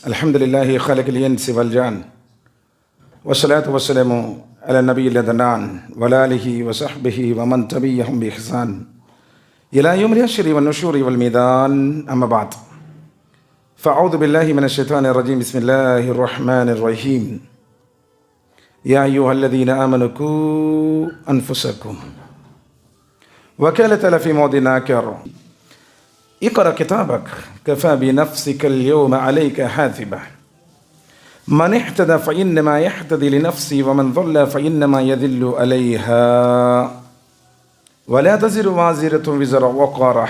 अल्हम्दुलिल्लाहि खालिक़िल इंसि वल जान वस्सलातु वस्सलामु अला नबिय्यिल अदनान वला आलिहि व सहबिहि व मन तबिअहुम बि इहसान इला यौमिल हश्रि वन नुशूरि वल मीदान अम्मा बाद फ़अऊज़ु बिल्लाहि मिनश शैतानिर रजीम बिस्मिल्लाहिर रहमानिर रहीम या अय्युहल्लज़ीना आमनु क़ू अनफुसकुम व क़ाल तआला फ़ी मौदिन आखर इक़रा किताबक कफ़ा बिनफ़्सिकल यौम अलैका हासिबा मन इह्तदा फ़इन्नमा यह्तदी लिनफ़्सिही व मन ज़ल्ल फ़इन्नमा यज़िल्लु अलैहा वला तज़िरु वाज़िरतुन विज़रा उख़रा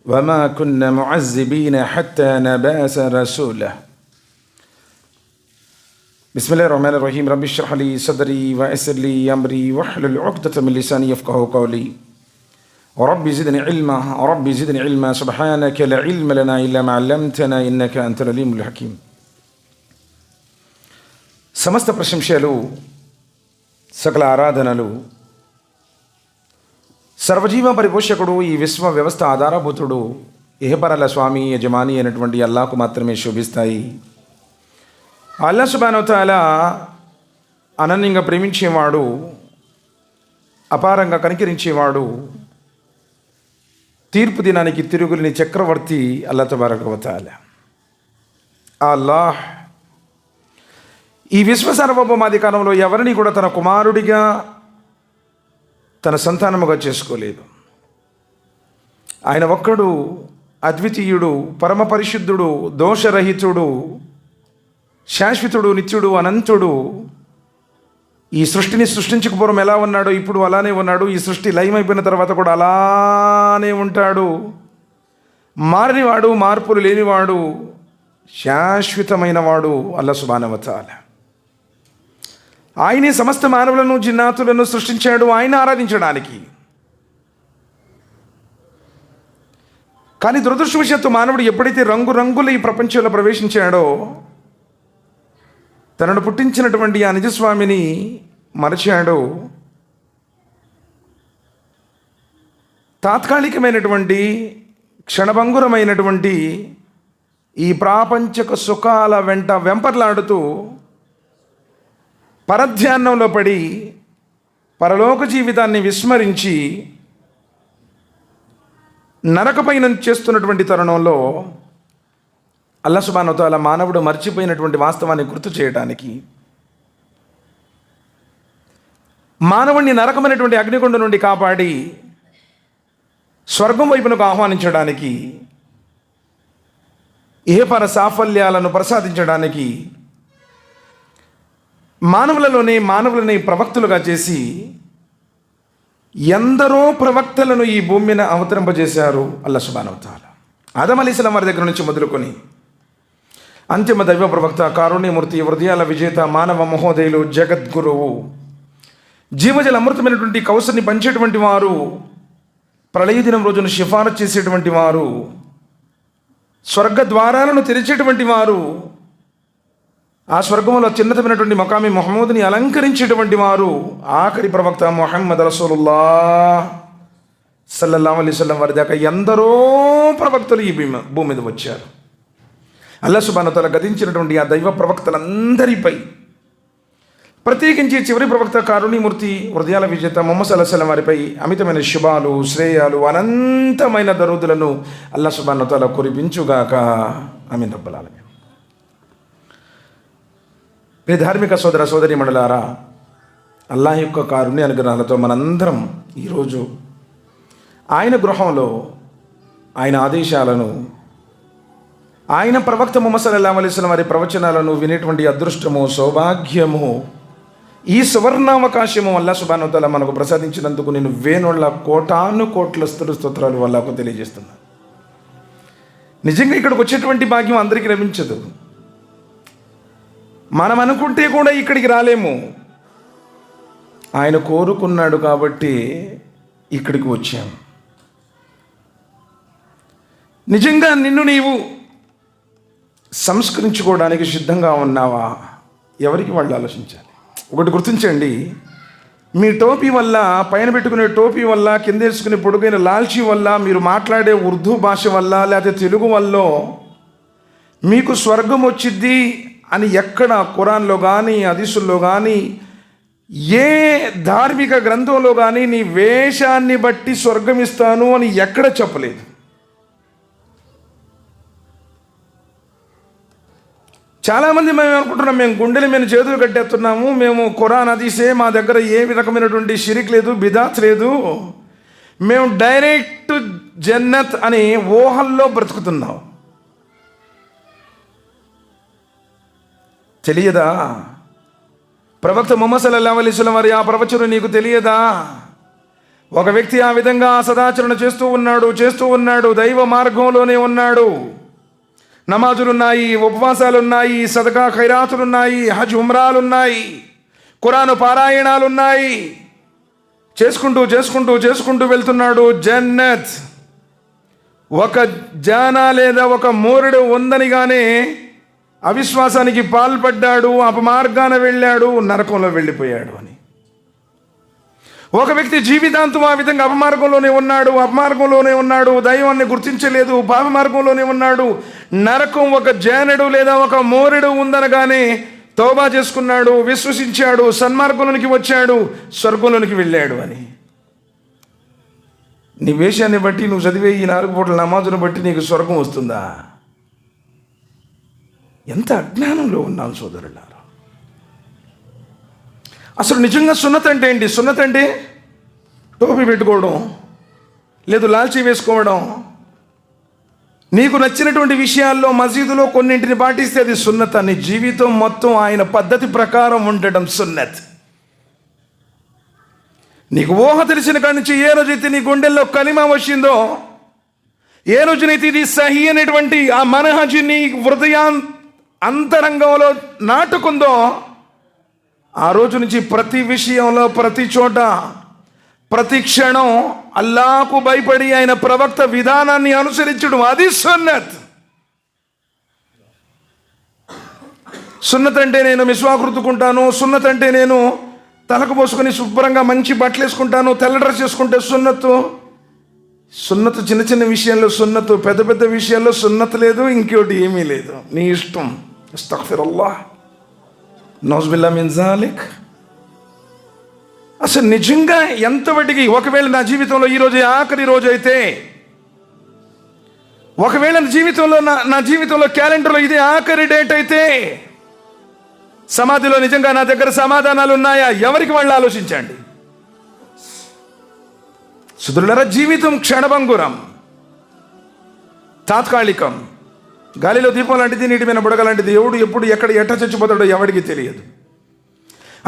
वमा कुन्ना मुअज़्ज़िबीना हत्ता नबअसा रसूला। बिस्मिल्लाहिर रहमानिर रहीम रब्बि इश्रह ली सदरी व यस्सिर ली अमरी वहलुल उक़दतम मिन लिसानी यफ़क़हू क़ौली रब्बि ज़िदनी इल्मा सुब्हानक ला इल्म लना इल्ला मा अल्लमतना इन्नका अंतल अलीमुल हकीम। समस्त प्रशंसలు సకల ఆరాధనలు సర్వజీవ పరిపోషకుడు ఈ విశ్వ వ్యవస్థ ఆధారభూతుడు ఇహపరల స్వామి యజమాని అయినటువంటి అల్లాహ్కు మాత్రమే శోభిస్తాయి. అల్లాహ్ సుబ్హానహు వ తఆలా అనన్యంగా ప్రేమించేవాడు, అపారంగా కనికరించేవాడు, తీర్పు దినానికి తిరుగులేని చక్రవర్తి అల్లాహ్ తబారక వ తఆలా. అల్లాహ్ ఈ విశ్వ సార్వభౌమాధికారంలో ఎవరిని కూడా తన కుమారుడిగా తన సంతానముగా చేసుకోలేదు. ఆయన ఒక్కడు అద్వితీయుడు, పరమ పరిశుద్ధుడు, దోషరహితుడు, శాశ్వతుడు, నిత్యుడు, అనంతుడు. ఈ సృష్టిని సృష్టించకపోవడం ఎలా ఉన్నాడో ఇప్పుడు అలానే ఉన్నాడు. ఈ సృష్టి లయమైపోయిన తర్వాత కూడా అలానే ఉంటాడు. మారనివాడు, మార్పులు లేనివాడు, శాశ్వతమైన వాడు అల్లాహ్ సుబ్హానహు వ తఆలా. ఆయనే సమస్త మానవులను, జిన్నాతులను సృష్టించాడు ఆయన ఆరాధించడానికి. కానీ దురదృష్టవశాత్తు మానవుడు ఎప్పుడైతే రంగురంగుల ఈ ప్రపంచంలో ప్రవేశించాడో తనను పుట్టించినటువంటి ఆ నిజస్వామిని మరచాడో, తాత్కాలికమైనటువంటి క్షణభంగురమైనటువంటి ఈ ప్రాపంచక సుఖాల వెంట వెంపర్లాడుతూ పరధ్యానంలో పడి పరలోక జీవితాన్ని విస్మరించి నరకపైన చేస్తున్నటువంటి తరుణంలో అల్లాహ్ సుబ్హానహు వ తఆలా మానవుడు మర్చిపోయినటువంటి వాస్తవాన్ని గుర్తు చేయడానికి, మానవుడిని నరకమైనటువంటి అగ్నిగుండం నుండి కాపాడి స్వర్గం వైపునకు ఆహ్వానించడానికి, ఇహపర సాఫల్యాలను ప్రసాదించడానికి, మానవులని ప్రవక్తలుగా చేసి ఎందరో ప్రవక్తలను ఈ భూమి మీద అవతరింపజేశారు అల్లాహ్ సుబ్హానహు వ తఆలా. ఆదం అలైహిస్సలాం వారి దగ్గర నుంచి మొదలుకొని అంతిమ దైవ ప్రవక్త, కారుణ్యమూర్తి, హృదయాల విజేత, మానవ మహోదయులు, జగద్గురువు, జీవజల అమృతమైనటువంటి కౌసర్ని పంచేటువంటి వారు, ప్రళయ దినం రోజున సిఫారసు చేసేటువంటి వారు, స్వర్గ ద్వారాలను తెరిచేటువంటి వారు, ఆ స్వర్గంలో చిన్నతమైనటువంటి మకామి ముహమ్మద్ని అలంకరించేటువంటి వారు, ఆఖరి ప్రవక్త ముహమ్మద్ రసూలుల్లాహ్ సల్లల్లాహు అలైహి వసల్లం వారి దాకా ఎందరో ప్రవక్తలు ఈ భూమి మీద వచ్చారు. అల్లాహ్ సుబ్హానహు వ తఆలా గతించినటువంటి ఆ దైవ ప్రవక్తలందరిపై, ప్రత్యేకించి చివరి ప్రవక్త కారుణ్యమూర్తి, హృదయాల విజేత ముహమ్మద్ సల్లల్లాహు అలైహి వసల్లం వారిపై అమితమైన శుభాలు, శ్రేయాలు, అనంతమైన దరుదులను అల్లాహ్ సుబ్హానహు వ తఆలా కురిపించుగాక. ఆమీన్ రబ్బల్ ఆలమీన్. ప్రియ ధార్మిక సోదర సోదరి మండలారా, అల్లాహ్ యొక్క కారుణ్య అనుగ్రహాలతో మనందరం ఈరోజు ఆయన గృహంలో ఆయన ఆదేశాలను, ఆయన ప్రవక్త ముహమ్మద్ సల్లల్లాహు అలైహి వసల్లం వారి ప్రవచనాలను వినేటువంటి అదృష్టము, సౌభాగ్యము, ఈ సువర్ణావకాశము అల్లాహ్ సుబ్హానహు వ తఆలా మనకు ప్రసాదించినందుకు నేను వేణోళ్ళ కోటాను కోట్ల స్తోత్రాలు అల్లాహ్కు తెలియజేస్తున్నాను. నిజంగా ఇక్కడికి వచ్చేటువంటి భాగ్యం అందరికీ లభించదు. మనం అనుకుంటే కూడా ఇక్కడికి రాలేము. ఆయన కోరుకున్నాడు కాబట్టి ఇక్కడికి వచ్చాము. నిజంగా నిన్ను నీవు సంస్కరించుకోవడానికి సిద్ధంగా ఉన్నావా? ఎవరికి వాళ్ళు ఆలోచించాలి. ఒకటి గుర్తించండి, మీ టోపీ వల్ల, పైన పెట్టుకునే టోపీ వల్ల, కింద వేసుకునే పొడుగైన లాల్చీ వల్ల, మీరు మాట్లాడే ఉర్దూ భాష వల్ల, లేకపోతే తెలుగు వల్ల మీకు స్వర్గం వచ్చిద్ది అని ఎక్కడ ఖురాన్లో కానీ హదీసుల్లో కానీ ఏ ధార్మిక గ్రంథంలో కానీ నీ వేషాన్ని బట్టి స్వర్గం ఇస్తాను అని ఎక్కడ చెప్పలేదు. చాలామంది మేము అనుకుంటున్నాం, మేము గుండెల మీద చేతులు కట్టేస్తున్నాము, మేము ఖురాన్ హదీసే, మా దగ్గర ఏ రకమైనటువంటి షిరిక్ లేదు, బిదాత్ లేదు, మేము డైరెక్ట్ జన్నత్ అని ఊహల్లో బ్రతుకుతున్నాం. తెలియదా? ప్రవక్త ముహమ్మద్ సల్లల్లాహు అలైహి వసల్లం వారి ఆ ప్రవచనం నీకు తెలియదా? ఒక వ్యక్తి ఆ విధంగా సదాచరణ చేస్తూ ఉన్నాడు, దైవ మార్గంలోనే ఉన్నాడు. నమాజులున్నాయి, ఉపవాసాలున్నాయి, సదకా ఖైరాతులున్నాయి, హజ్ ఉమ్రాలున్నాయి, ఖురాను పారాయణాలున్నాయి. చేసుకుంటూ వెళ్తున్నాడు. జన్నత్ ఒక జానా లేదా ఒక మోరుడు ఉందనిగానే అవిశ్వాసానికి పాల్పడ్డాడు, అపమార్గాన వెళ్ళాడు, నరకంలో వెళ్ళిపోయాడు అని. ఒక వ్యక్తి జీవితాంతం ఆ విధంగా అపమార్గంలోనే ఉన్నాడు, దైవాన్ని గుర్తించలేదు, పాప మార్గంలోనే ఉన్నాడు, నరకం ఒక జానడు లేదా ఒక మోరెడు ఉందనగానే తౌబా చేసుకున్నాడు, విశ్వసించాడు, సన్మార్గంలోనికి వచ్చాడు, స్వర్గంలోనికి వెళ్ళాడు అని. నీ వేషాన్ని బట్టి, నువ్వు చదివే ఈ 4 పూటల నమాజును బట్టి నీకు స్వర్గం వస్తుందా? ఎంత అజ్ఞానంలో ఉన్నాం సోదరులారా. అసలు నిజంగా సున్నత్ అంటే ఏంటి? సున్నత్ అంటే టోపీ పెట్టుకోవడం, లేదు లాల్చీ వేసుకోవడం, నీకు నచ్చినటువంటి విషయాల్లో మసీదులో కొన్నింటిని పాటిస్తే అది సున్నత్. నీ జీవితం మొత్తం ఆయన పద్ధతి ప్రకారం ఉండడం సున్నత్. నీకు ఊహ తెలిసిన కాడి నుంచి ఏ రోజైతే నీ గుండెల్లో కలిమా వచ్చిందో, ఏ రోజునైతే ఇది సహీ అనేటువంటి ఆ మనహజి నీ అంతరంగంలో నాటుకుందో, ఆ రోజు నుంచి ప్రతి విషయంలో, ప్రతి చోట, ప్రతి క్షణం అల్లాహకు భయపడి ఆయన ప్రవక్త విధానాన్ని అనుసరించడం, అది సున్నత్. సున్నత్ అంటే నేను మిస్వాక్ రుద్దుకుంటాను, సున్నత్ అంటే నేను తలకు పోసుకొని శుభ్రంగా మంచి బట్టలు వేసుకుంటాను, తెల్ల డ్రెస్ చేసుకుంటే సున్నత్తు. సున్నతు చిన్న చిన్న విషయాల్లో సున్నతు, పెద్ద పెద్ద విషయాల్లో సున్నత్ లేదు, ఇంకోటి ఏమీ లేదు, నీ ఇష్టం. అస్తగ్ఫిరుల్లాహ్, నౌజుబిల్లాహ్ మిన్ జాలిక్. అసలు నిజంగా ఎంతవటికి, ఒకవేళ నా జీవితంలో ఈరోజు ఆఖరి రోజు అయితే, ఒకవేళ నా జీవితంలో క్యాలెండర్లో ఇది ఆఖరి డేట్ అయితే, సమాధిలో నిజంగా నా దగ్గర సమాధానాలు ఉన్నాయా? ఎవరికి వాళ్ళు ఆలోచించండి. సుదృఢ జీవితం క్షణభంగురం, తాత్కాలికం, గాలిలో దీపం లాంటిది, నీటి మీద బుడగ లాంటిది. ఎవడు ఎప్పుడు ఎక్కడ ఎట్ట చచ్చిపోతాడో ఎవడికి తెలియదు.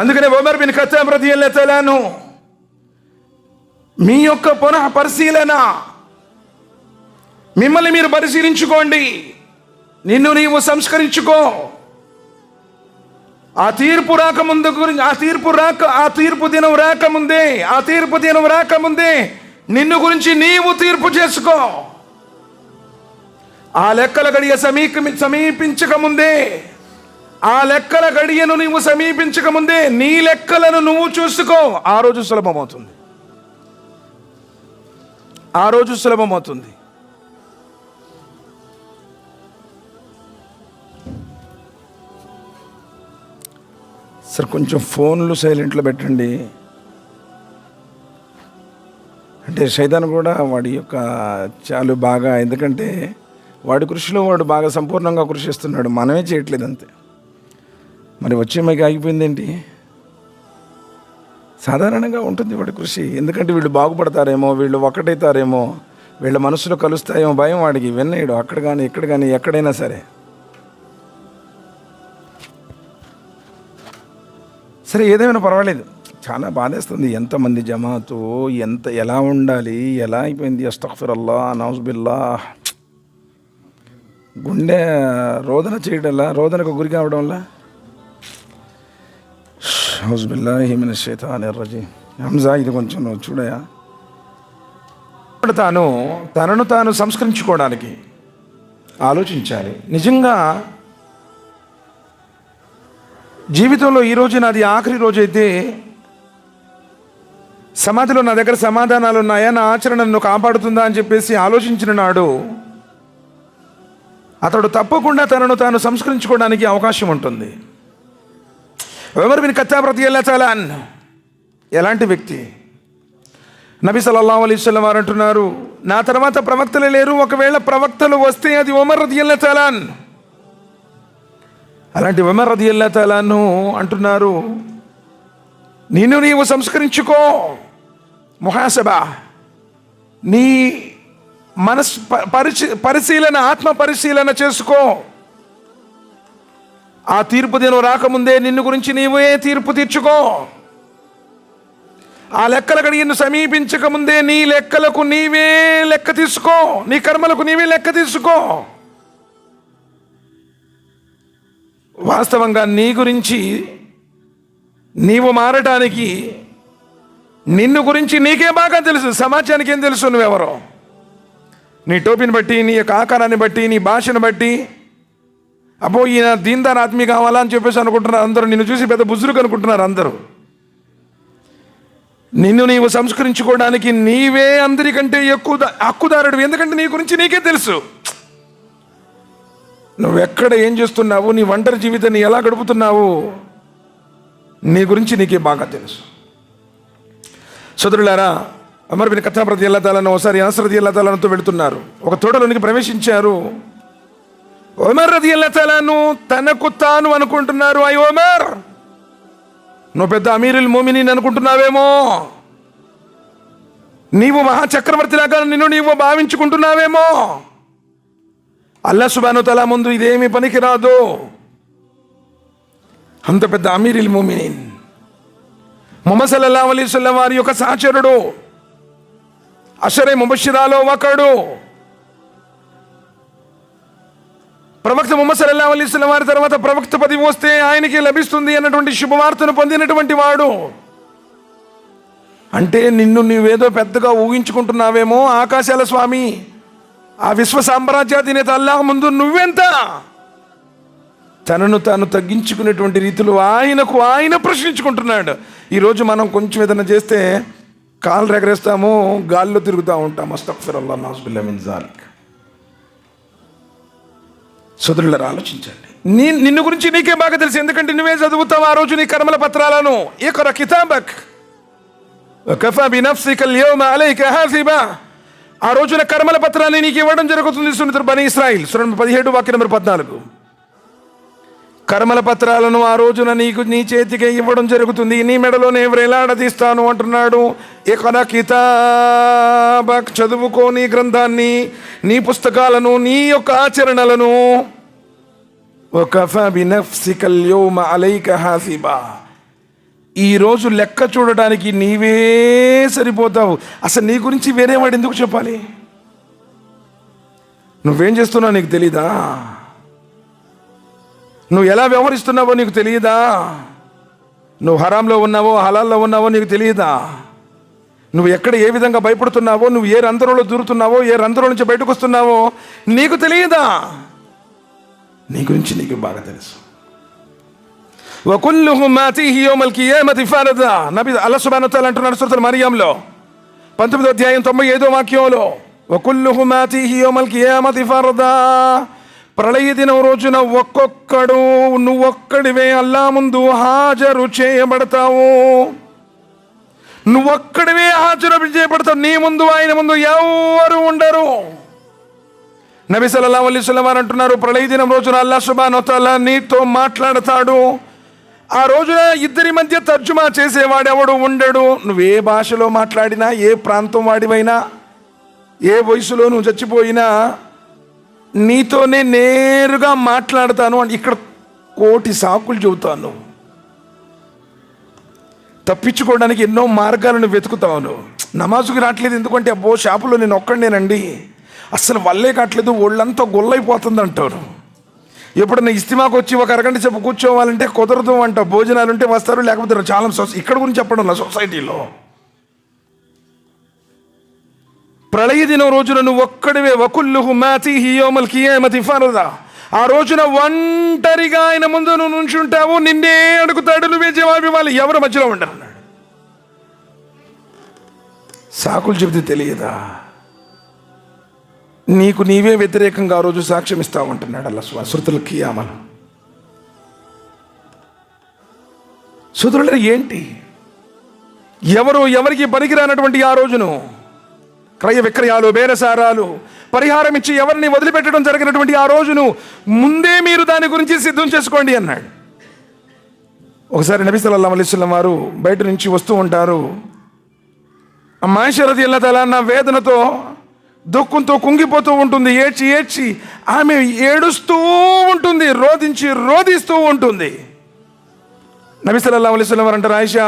అందుకనే ఉమర్ బిన్ ఖత్తాబ్ రదియల్లాహు తఆలా అన్హు, మీ యొక్క పునః పరిశీలన, మిమ్మల్ని మీరు పరిశీలించుకోండి, నిన్ను నీవు సంస్కరించుకో. ఆ తీర్పు దినం రాకముందే నిన్ను గురించి నీవు తీర్పు చేసుకో. ఆ లెక్కల గడియ సమీపించకముందే, ఆ లెక్కల గడియను నువ్వు సమీపించకముందే నీ లెక్కలను నువ్వు చూసుకో. ఆ రోజు సులభమవుతుంది. సార్ కొంచెం ఫోన్లు సైలెంట్లో పెట్టండి. అంటే శైతాన్ కూడా వాడి యొక్క చాలు బాగా, ఎందుకంటే వాడి కృషిలో వాడు బాగా సంపూర్ణంగా కృషి చేస్తున్నాడు, మనమే చేయట్లేదు అంతే. మరి వచ్చే మైకి ఆగిపోయింది ఏంటి? సాధారణంగా ఉంటుంది వాడి కృషి. ఎందుకంటే వీళ్ళు బాగుపడతారేమో, వీళ్ళు ఒక్కటైతారేమో, వీళ్ళ మనసులో కలుస్తాయేమో భయం వాడికి. విన్నాడు అక్కడ కానీ ఇక్కడ కానీ ఎక్కడైనా సరే. సరే ఏదేమైనా పర్వాలేదు. చాలా బాధేస్తుంది. ఎంతమంది జమాతు, ఎలా ఉండాలి, ఎలా అయిపోయింది. అస్తగ్ఫిరుల్లాహ్, నౌజుబిల్లాహ్. గుండె రోదన చేయడంలా, రోదనకు గురి కావడం వల్ల. నౌజుబిల్లాహి మినష్ షైతానిర్ రజీమ్. హంజా, ఇది కొంచెం నువ్వు చూడయా. తనను తాను సంస్కరించుకోవడానికి ఆలోచించాలి. నిజంగా జీవితంలో ఈరోజు నాది ఆఖరి రోజు అయితే, సమాధిలో నా దగ్గర సమాధానాలు ఉన్నాయా, నా ఆచరణ నన్ను కాపాడుతుందా అని చెప్పేసి ఆలోచించిన నాడు అతడు తప్పకుండా తనను తాను సంస్కరించుకోవడానికి అవకాశం ఉంటుంది. ఉమర్ బిన్ ఖత్తాబ్ రదియల్లాహు తఆలా అన్హు ఎలాంటి వ్యక్తి? నబీ సల్లల్లాహు అలైహి వసల్లం వారు అంటున్నారు, నా తర్వాత ప్రవక్తలు లేరు, ఒకవేళ ప్రవక్తలు వస్తే అది ఉమర్ రదియల్లాహు తఆలా అన్హు. అలాంటి ఉమర్ రదియల్లాహు తఆలా అన్హు అంటున్నారు, నిన్ను నీవు సంస్కరించుకో, ముహాసబా, నీ మనసు పరిశీలన, ఆత్మ పరిశీలన చేసుకో. ఆ తీర్పు దినం రాకముందే నిన్ను గురించి నీవే తీర్పు తీర్చుకో. ఆ లెక్కల గడియను సమీపించకముందే నీ లెక్కలకు నీవే లెక్క తీసుకో, నీ కర్మలకు నీవే లెక్క తీసుకో. వాస్తవంగా నీ గురించి నీవు మారటానికి నిన్ను గురించి నీకే బాగా తెలుసు, సమాజానికి ఏం తెలుసు నువ్వెవరో. నీ టోపీని బట్టి, నీ యొక్క ఆకారాన్ని బట్టి, నీ భాషను బట్టి, అబ్బో ఈయన దీన్దార్ ఆత్మీ కావాలా అని చెప్పేసి అనుకుంటున్నారు అందరూ. నిన్ను చూసి పెద్ద బుజురుకు అనుకుంటున్నారు అందరూ. నిన్ను నీవు సంస్కరించుకోవడానికి నీవే అందరికంటే ఎక్కువ హక్కుదారుడు. ఎందుకంటే నీ గురించి నీకే తెలుసు. నువ్వెక్కడ ఏం చేస్తున్నావు, నీ ఒంటరి జీవితాన్ని ఎలా గడుపుతున్నావు, నీ గురించి నీకే బాగా తెలుసు. సోదరులారా, ఉమర్ బిన్ ఖత్తాబ్ రదియల్లాహు తఆలా ఒకసారి అనస్ రదియల్లాహు తఆలాతో వెళుతున్నారు. ఒక తోటలోనికి ప్రవేశించారు. ఉమర్ రదియల్లాహు తఆలాను తనకు తాను అనుకుంటున్నారు, అయ్యో ఉమర్, నువ్వు పెద్ద అమీరుల్ మోమినీన్ అనుకుంటున్నావేమో, నీవు మహాచక్రవర్తిలాగా నిన్ను నీవు భావించుకుంటున్నావేమో. అల్లాహ్ సుబ్హానహు తఆలా ముందు ఇదేమీ పనికిరాదు. అంత పెద్ద అమీరుల్ మోమినీన్ ముహమ్మద్ సల్లల్లాహు అలైహి వసల్లం వారి యొక్క సహచరుడు, అషరే ముబషిరాలో ఒకడు. ప్రవక్త ముహమ్మద్ సల్లల్లాహు అలైహి వసల్లం వారి తర్వాత ప్రవక్త పదవి వస్తే ఆయనకి లభిస్తుంది అన్నటువంటి శుభవార్తను పొందినటువంటి వాడు. అంటే నిన్ను నీవేదో పెద్దగా ఊహించుకుంటున్నావేమో. ఆకాశాల స్వామి, ఆ విశ్వ సామ్రాజ్యాధినేత అల్లాహ్ ముందు నువ్వెంత? తనను తాను తగ్గించుకునేటువంటి రీతిలో ఆయన ప్రశ్నించుకుంటున్నాడు. ఈరోజు మనం కొంచెం ఏదైనా చేస్తే కాళ్ళు ఎగరేస్తాము, గాల్లో తిరుగుతూ ఉంటాం. అస్తగ్ఫిరుల్లాహ్ నౌజుబిల్లాహి మిన్ జాలిక్. సోదరులారా, ఆలోచించండి. నిన్ను గురించి నీకే బాగా తెలుసు. ఎందుకంటే నువ్వే చదువుతావు ఆ రోజు నీ కర్మల పత్రాలను. ఇఖ్రా కితాబక్ వకఫా బినఫ్సికల్ యౌమ అలైక హాసిబా. ఆ రోజున కర్మల పత్రాన్ని నీకు ఇవ్వడం జరుగుతుంది. సూరత్ బనీ ఇస్రాయిల్ సూరా 17 వాక్యం నంబర్ 14. కర్మల పత్రాలను ఆ రోజున నీ చేతికి ఇవ్వడం జరుగుతుంది. నీ మెడలోనే వ్రేలాడదీస్తాను అంటున్నాడు. ఇఖ్రా కితాబక్, చదువుకో నీ గ్రంథాన్ని, నీ పుస్తకాలను, నీ యొక్క ఆచరణలను. వకఫా బినఫ్సికల్ యౌమ అలైక హాసిబా. ఈరోజు లెక్క చూడడానికి నీవే సరిపోతావు. అసలు నీ గురించి వేరేవాడు ఎందుకు చెప్పాలి? నువ్వేం చేస్తున్నావు నీకు తెలీదా? నువ్వు ఎలా వ్యవహరిస్తున్నావో నీకు తెలియదా? నువ్వు హరాంలో ఉన్నావో హలాల్లో ఉన్నావో నీకు తెలియదా? నువ్వు ఎక్కడ ఏ విధంగా భయపడుతున్నావో, నువ్వు ఏ రంధ్రంలో దూరుతున్నావో, ఏ రంధ్రం నుంచి బయటకు వస్తున్నావో నీకు తెలియదా? నీ గురించి నీకు బాగా తెలుసు. వకుల్లుహుమ్ ఆతీహి యౌమల్ కియామతి ఫరదా. నబీ అల్లాహ్ సుబ్హానహు వ తఆలా అంటున్నాడు సూరతుల్ మర్యంలో 19వ అధ్యాయం 95వ వాక్యంలో, వకుల్లుహుమ్ ఆతీహి యౌమల్ కియామతి ఫరదా. ప్రళయ దినం రోజున ఒక్కొక్కడు నువ్వొక్కడివే అల్లాహ్ ముందు హాజరు చేయబడతావు. నువ్వొక్కడివే హాజరు చేయబడతావు. నీ ముందు, ఆయన ముందు ఎవరు ఉండరు. నబీ సల్లల్లాహు అలైహి వసల్లం వారు అంటున్నారు, ప్రళయ దినం రోజున అల్లాహ్ సుబ్హానహు వ తఆలా నీతో మాట్లాడతాడు. ఆ రోజున ఇద్దరి మధ్య తర్జుమా చేసేవాడెవడు ఉండడు. నువ్వే భాషలో మాట్లాడినా, ఏ ప్రాంతం వాడివైనా, ఏ వయసులో నువ్వు చచ్చిపోయినా నీతోనే నేరుగా మాట్లాడతాను అని ఇక్కడ కోటి సాకులు చెబుతాను. తప్పించుకోవడానికి ఎన్నో మార్గాలను వెతుకుతాను. నమాజుకి రావట్లేదు ఎందుకంటే, అబ్బో షాపులో నేను ఒక్కడేనండి, అస్సలు వల్లే కావట్లేదు, ఒళ్ళంతా గొల్లైపోతుంది అంటారు. ఎప్పుడన్నా ఇస్తిమాకు వచ్చి ఒక అరగంట చెప్పు కూర్చోవాలంటే కుదరదు అంట. భోజనాలు ఉంటే వస్తారు, లేకపోతే చాలా ఇక్కడ గురించి చెప్పడం సొసైటీలో. ప్రళయ దినం రోజున నువ్వు ఒక్కడివే. వకుల్లుహుమ్ ఆతీహి యౌమల్ కియామతి ఫరదా. ఆ రోజున ఒంటరిగా ఆయన ముందు నువ్వు నుంచుంటావు. నిన్నే అడుగుతాడు, నువ్వే జవాబు ఇవ్వాలి. ఎవరు మధ్యలో ఉండరు అన్నాడు. సాకులు చెబితే తెలియదా? నీకు నీవే వ్యతిరేకంగా ఆ రోజు సాక్ష్యం ఇస్తావు అంటున్నాడు అల్లా సుబ్హానహు సురతుల్ కియామలో. సోదరులారా, ఏంటి ఎవరు ఎవరికి పనికిరానటువంటి ఆ రోజును క్రయ విక్రయాలు, బేరసారాలు, పరిహారం ఇచ్చి ఎవరిని వదిలిపెట్టడం జరిగినటువంటి ఆ రోజును ముందే మీరు దాని గురించి సిద్ధం చేసుకోండి అన్నాడు. ఒకసారి నబీ సల్లల్లాహు అలైహి వసల్లం వారు బయట నుంచి వస్తూ ఉంటారు. ఆయిషా రదియల్లాహు తఆలా అన్హా వేదనతో దుఃఖంతో కుంగిపోతూ ఉంటుంది. ఏడ్చి ఏడ్చి ఆమె ఏడుస్తూ ఉంటుంది, రోధిస్తూ ఉంటుంది. నబీ సల్లల్లాహు అలైహి వసల్లం వారు అంటారు, ఆయిషా,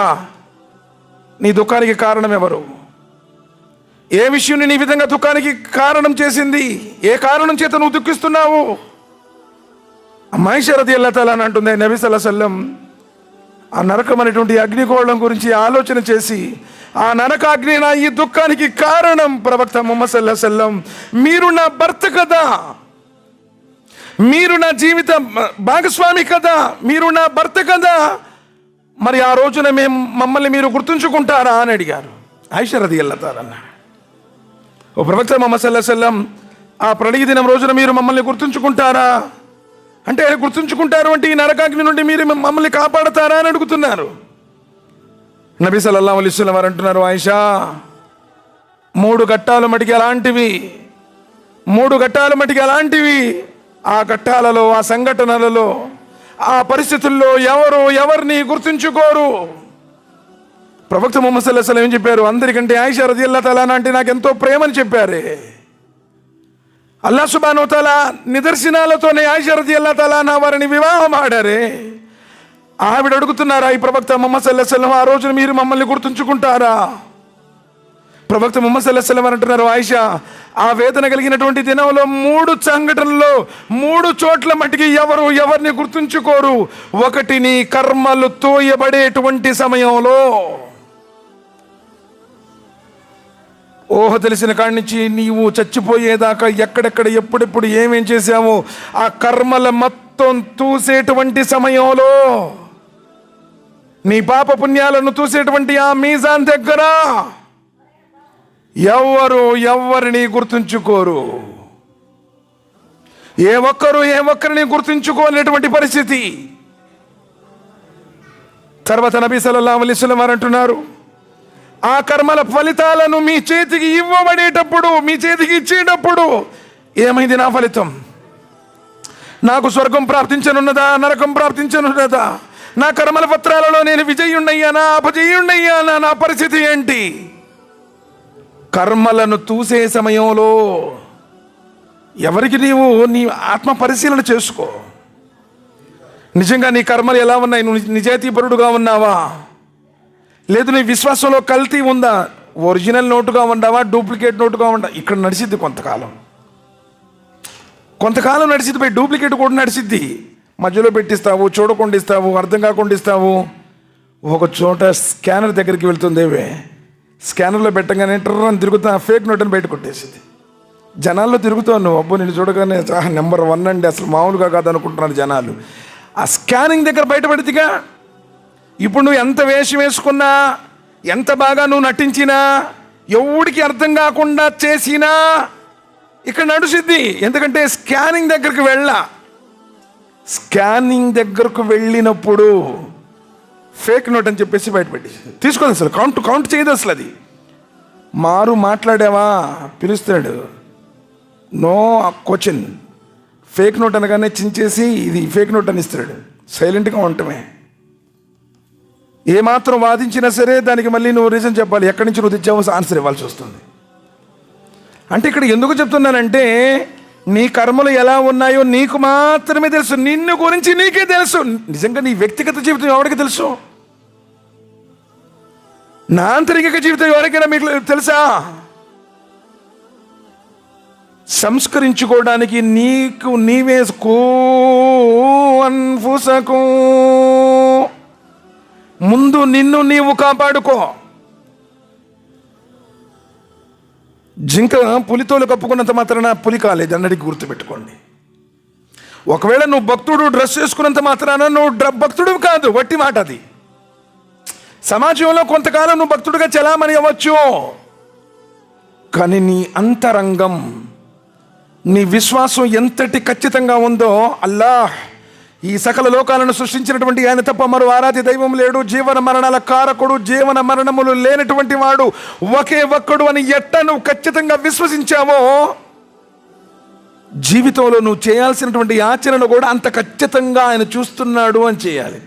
నీ దుఃఖానికి కారణం ఎవరు? ఏ విషయం నీ విధంగా దుఃఖానికి కారణం చేసింది? ఏ కారణం చేత నువ్వు దుఃఖిస్తున్నావు? ఆయిషా రదియల్లాహు తఆలా అని అంటుంది, నబీ సల్లల్లాహు అలైహి వసల్లం ఆ నరకం అనేటువంటి అగ్నిగోళం గురించి ఆలోచన చేసి, ఆ నరకాగ్ని నా ఈ దుఃఖానికి కారణం ప్రవక్త ముహమ్మద్ సల్లల్లాహు అలైహి వసల్లం, మీరు నా భర్త కదా, మీరు నా జీవిత భాగస్వామి కదా, మీరు నా భర్త కదా, మరి ఆ రోజున మమ్మల్ని మీరు గుర్తుంచుకుంటారా అని అడిగారు. ఆయిషా రదియల్లాహు తఆలా అన్నారు, ఓ ప్రవక్త ముహమ్మద్ సల్లల్లాహు అలైహి వసల్లం, ఆ ప్రళయ దినం రోజున మీరు మమ్మల్ని గుర్తుంచుకుంటారా అంటే, గుర్తుంచుకుంటారు అంటే ఈ నరకాగ్ని నుండి మీరు మమ్మల్ని కాపాడతారా అని అడుగుతున్నారు. నబీ సల్లల్లాహు అలైహి వసల్లం వారు అంటున్నారు, ఆయిషా, 3 ఘట్టాలు మటుకి అలాంటివి. ఆ ఘట్టాలలో, ఆ సంఘటనలలో, ఆ పరిస్థితుల్లో ఎవరిని గుర్తుంచుకోరు. ప్రవక్త ముహమ్మద్ సల్లల్లాహు అలైహి వసల్లం ఏం చెప్పారు? అందరికంటే ఆయిషా రదియల్లాహు తఆలా అంటే నాకు ఎంతో ప్రేమని చెప్పారే. అల్లాహ్ సుబ్హానహు వ తఆలా నిదర్శనాలతోనే ఆయిషా రదియల్లాహు తఆలా వారిని వివాహం ఆడారే. ఆవిడ అడుగుతున్నారా, ఈ ప్రవక్త ముహమ్మద్ సల్లల్లాహు అలైహి వసల్లం, ఆ రోజున మీరు మమ్మల్ని గుర్తుంచుకుంటారా? ప్రవక్త ముహమ్మద్ సల్లల్లాహు అలైహి వసల్లం అంటున్నారు, ఆయిషా, ఆ వేదన కలిగినటువంటి దినంలో 3 సంఘటనల్లో 3 చోట్ల మటుకి ఎవరిని గుర్తుంచుకోరు. ఒకటి, నీ కర్మలు తోయబడేటువంటి సమయంలో, ఊహ తెలిసిన కాడి నుంచి నీవు చచ్చిపోయేదాకా ఎక్కడెక్కడ ఎప్పుడెప్పుడు ఏమేం చేశావో ఆ కర్మల మొత్తం తూసేటువంటి సమయంలో, నీ పాప పుణ్యాలను తూసేటువంటి ఆ మీజాన్ దగ్గర ఎవరిని గుర్తుంచుకోరు. ఏ ఒక్కరిని గుర్తుంచుకోలేటువంటి పరిస్థితి. తర్వాత నబీ సల్లల్లాహు అలైహి వసల్లం వారు అంటున్నారు, ఆ కర్మల ఫలితాలను మీ చేతికి ఇచ్చేటప్పుడు ఏమైంది నా ఫలితం? నాకు స్వర్గం ప్రాప్తించనున్నదా, నరకం ప్రాప్తించనున్నదా? నా కర్మల పత్రాలలో నేను విజయుణ్ణయ్యానా, అపజయుణ్ణయ్యానా? నా పరిస్థితి ఏంటి? కర్మలను తూసే సమయంలో ఎవరికి నీ ఆత్మ పరిశీలన చేసుకో. నిజంగా నీ కర్మలు ఎలా ఉన్నాయి? నువ్వు నిజాయితీపరుడుగా ఉన్నావా? లేదు నీ విశ్వాసంలో కల్తీ ఉందా? ఒరిజినల్ నోటుగా ఉండవా, డూప్లికేట్ నోటుగా ఉండవా? ఇక్కడ నడిచిద్ది కొంతకాలం నడిచిద్ది, పోయి డూప్లికేట్ కూడా నడిచిద్ది. మధ్యలో పెట్టిస్తావు, చూడకుండా ఇస్తావు, అర్థం కాకుండా ఇస్తావు. ఒక చోట స్కానర్ దగ్గరికి వెళ్తుందేవే, స్కానర్లో పెట్టగానే టర్రని తిరుగుతా ఫేక్ నోట్ని బయట కొట్టేసింది. జనాల్లో తిరుగుతావు నువ్వు, అబ్బో నేను చూడగానే నెంబర్ 1 అండి, అసలు మామూలుగా కాదనుకుంటున్నారు జనాలు. ఆ స్కానింగ్ దగ్గర బయటపడితిగా. ఇప్పుడు నువ్వు ఎంత వేషం వేసుకున్నా, ఎంత బాగా నువ్వు నటించినా, ఎవడికి అర్థం కాకుండా చేసినా ఇక్కడ నడుసిద్ది. ఎందుకంటే స్కానింగ్ దగ్గరకు వెళ్ళినప్పుడు ఫేక్ నోట్ అని చెప్పేసి బయటపెట్టి తీసుకోదు. అసలు కౌంట్ చేయదు. అసలు అది మారు మాట్లాడావా పిలుస్తాడు, నో క్వశ్చన్. ఫేక్ నోట్ అనగానే చించేసి ఇది ఫేక్ నోట్ అని ఇస్తాడు. సైలెంట్గా ఉండటమే. ఏమాత్రం వాదించినా సరే దానికి మళ్ళీ నువ్వు రీజన్ చెప్పాలి, ఎక్కడి నుంచి నువ్వు తెచ్చావో ఆన్సర్ ఇవ్వాల్సి వస్తుంది. అంటే ఇక్కడ ఎందుకు చెప్తున్నానంటే, నీ కర్మలు ఎలా ఉన్నాయో నీకు మాత్రమే తెలుసు. నిన్ను గురించి నీకే తెలుసు. నిజంగా నీ వ్యక్తిగత జీవితం ఎవరికి తెలుసు? నా ఆంతరిక జీవితం ఎవరికైనా మీకు తెలుసా? సంస్కరించుకోవడానికి నీకు నీవేసుకో అన్ఫుసకు, ముందు నిన్ను నీవు కాపాడుకో. జింక పులితోలు కప్పుకున్నంత మాత్రాన పులి కాలేదు అన్నటికి గుర్తుపెట్టుకోండి. ఒకవేళ నువ్వు భక్తుడు డ్రెస్ చేసుకున్నంత మాత్రాన నువ్వు భక్తుడు కాదు, వట్టి మాట అది. సమాజంలో కొంతకాలం నువ్వు భక్తుడిగా చలామణి అవ్వచ్చు, కానీ నీ అంతరంగం నీ విశ్వాసం ఎంతటి ఖచ్చితంగా ఉందో, అల్లాహ్ ఈ సకల లోకాలను సృష్టించినటువంటి ఆయన తప్ప మరో ఆరాధ్య దైవం లేడు, జీవన మరణాల కారకుడు, జీవన మరణములు లేనటువంటి వాడు ఒకే ఒక్కడు అని ఎట్ట నువ్వు ఖచ్చితంగా విశ్వసించావో, జీవితంలో నువ్వు చేయాల్సినటువంటి ఆచరణ కూడా అంత ఖచ్చితంగా ఆయన చూస్తున్నాడు అని చేయాలి.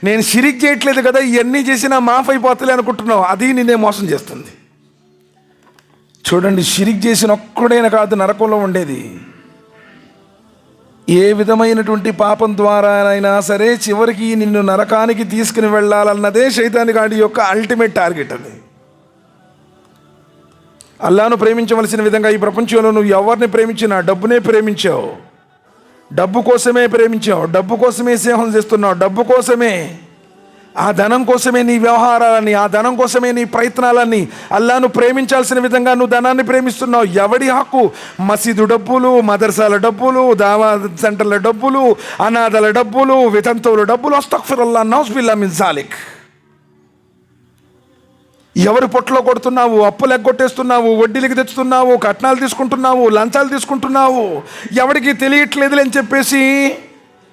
నేను షిరిక్ చేయట్లేదు కదా, ఇవన్నీ చేసినా మాఫ్ అయిపోతలే అనుకుంటున్నావు, అది నిన్నే మోసం చేస్తుంది. చూడండి, షిరిక్ చేసిన ఒక్కడైనా కాదు నరకంలో ఉండేది. ఏ విధమైనటువంటి పాపం ద్వారా అయినా సరే చివరికి నిన్ను నరకానికి తీసుకుని వెళ్ళాలన్నదే శైతాని గాడి యొక్క అల్టిమేట్ టార్గెట్. అది అల్లాను ప్రేమించవలసిన విధంగా ఈ ప్రపంచంలో నువ్వు ఎవరిని ప్రేమించినా డబ్బునే ప్రేమించావు, డబ్బు కోసమే ప్రేమించావు, డబ్బు కోసమే సేవలు చేస్తున్నావు, డబ్బు కోసమే, ఆ ధనం కోసమే నీ వ్యవహారాలని, ఆ ధనం కోసమే నీ ప్రయత్నాలని. అల్లాను ప్రేమించాల్సిన విధంగా నువ్వు ధనాన్ని ప్రేమిస్తున్నావు. ఎవడి హక్కు? మసీదు డబ్బులు, మదర్సాల డబ్బులు, దావా సెంటర్ల డబ్బులు, అనాథల డబ్బులు, వితంతువుల డబ్బులు. అస్తగ్ఫిరుల్లాహ్, నౌజుబిల్లాహ్ మిన్ జాలిక్. ఎవరి పొట్టలో కొడుతున్నావు, అప్పులు ఎగ్గొట్టేస్తున్నావు, వడ్డీలకి తెచ్చుతున్నావు, కట్నాలు తీసుకుంటున్నావు, లంచాలు తీసుకుంటున్నావు, ఎవడికి తెలియట్లేదులే అని చెప్పేసి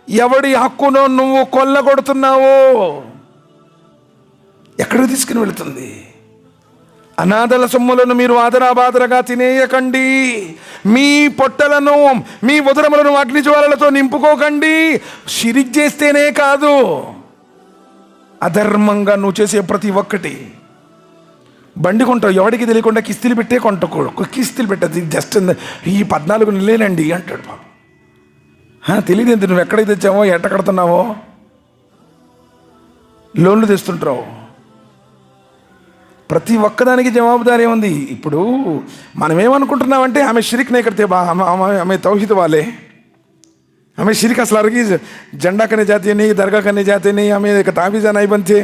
ఎవడి హక్కునో నువ్వు కొల్లగొడుతున్నావు. ఎక్కడికి తీసుకుని వెళుతుంది? అనాథల సొమ్ములను మీరు ఆదరాబాదరగా తినేయకండి, మీ పొట్టలను, మీ ఉదరములను అగ్నిజ్వాలలతో నింపుకోకండి. షిరిక్ చేస్తేనే కాదు, అధర్మంగా నువ్వు చేసే ప్రతి ఒక్కటి. బండి కొంటావు, ఎవడికి తెలియకుండా కిస్తీలు పెట్టే కొంటకూడదు. కిస్తీలు పెట్టదు, జస్ట్ ఈ 14 నెలలేనండి అంటాడు. పాపం తెలియదు ఎంత నువ్వు ఎక్కడికి తెచ్చావో, ఎట్ట కడుతున్నావో, లోన్లు తెస్తుంటావు. ప్రతి ఒక్కదానికి జవాబుదారీ ఉంది. ఇప్పుడు మనం ఏమనుకుంటున్నామంటే ఆమె షిరిక్ नहीं करते, हमें तौहीद वाले, हमें शिरक असल अर्गी झंडा करने जाते नहीं, दरगाह करने जाते नहीं, हमें ताबीज़ा नहीं बनते,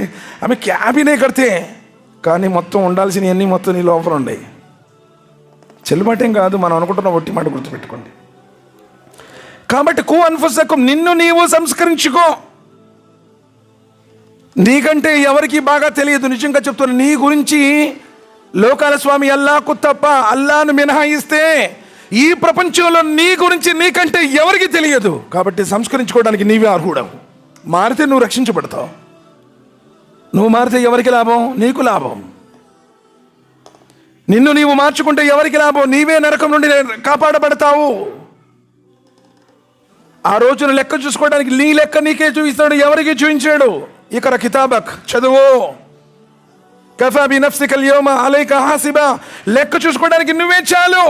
हमें क्या भी नहीं करते. కానీ మొత్తం ఉండాల్సినవన్నీ మొత్తం నీ లోపల ఉన్నాయి. చెల్లుబాటేం కాదు, మనం అనుకుంటున్న ఒట్టి మాట గుర్తుపెట్టుకోండి. కాబట్టి కు అన్ఫుసకుం, నిన్ను నీవు సంస్కరించుకో. నీకంటే ఎవరికి బాగా తెలియదు. నిజంగా చెప్తున్నా, నీ గురించి లోకాల స్వామి అల్లాహకు తప్ప, అల్లాను మినహాయిస్తే ఈ ప్రపంచంలో నీ గురించి నీకంటే ఎవరికి తెలియదు. కాబట్టి సంస్కరించుకోవడానికి నీవే అర్హుడవు. మారితే నువ్వు రక్షించబడతావు. నువ్వు మారితే ఎవరికి లాభం? నీకు లాభం. నిన్ను నీవు మార్చుకుంటే ఎవరికి లాభం? నీవే నరకం నుండి కాపాడబడతావు. ఆ రోజున లెక్క చూసుకోవడానికి నీ లెక్క నీకే చూపిస్తాడు, ఎవరికి చూపించాడు. ఇకర కితాబక్, చదువు. కఫా బి నఫ్సికల్ యౌమ అలైక హాసిబా, లెక్క చూసుకోవడానికి నువ్వే చాలు.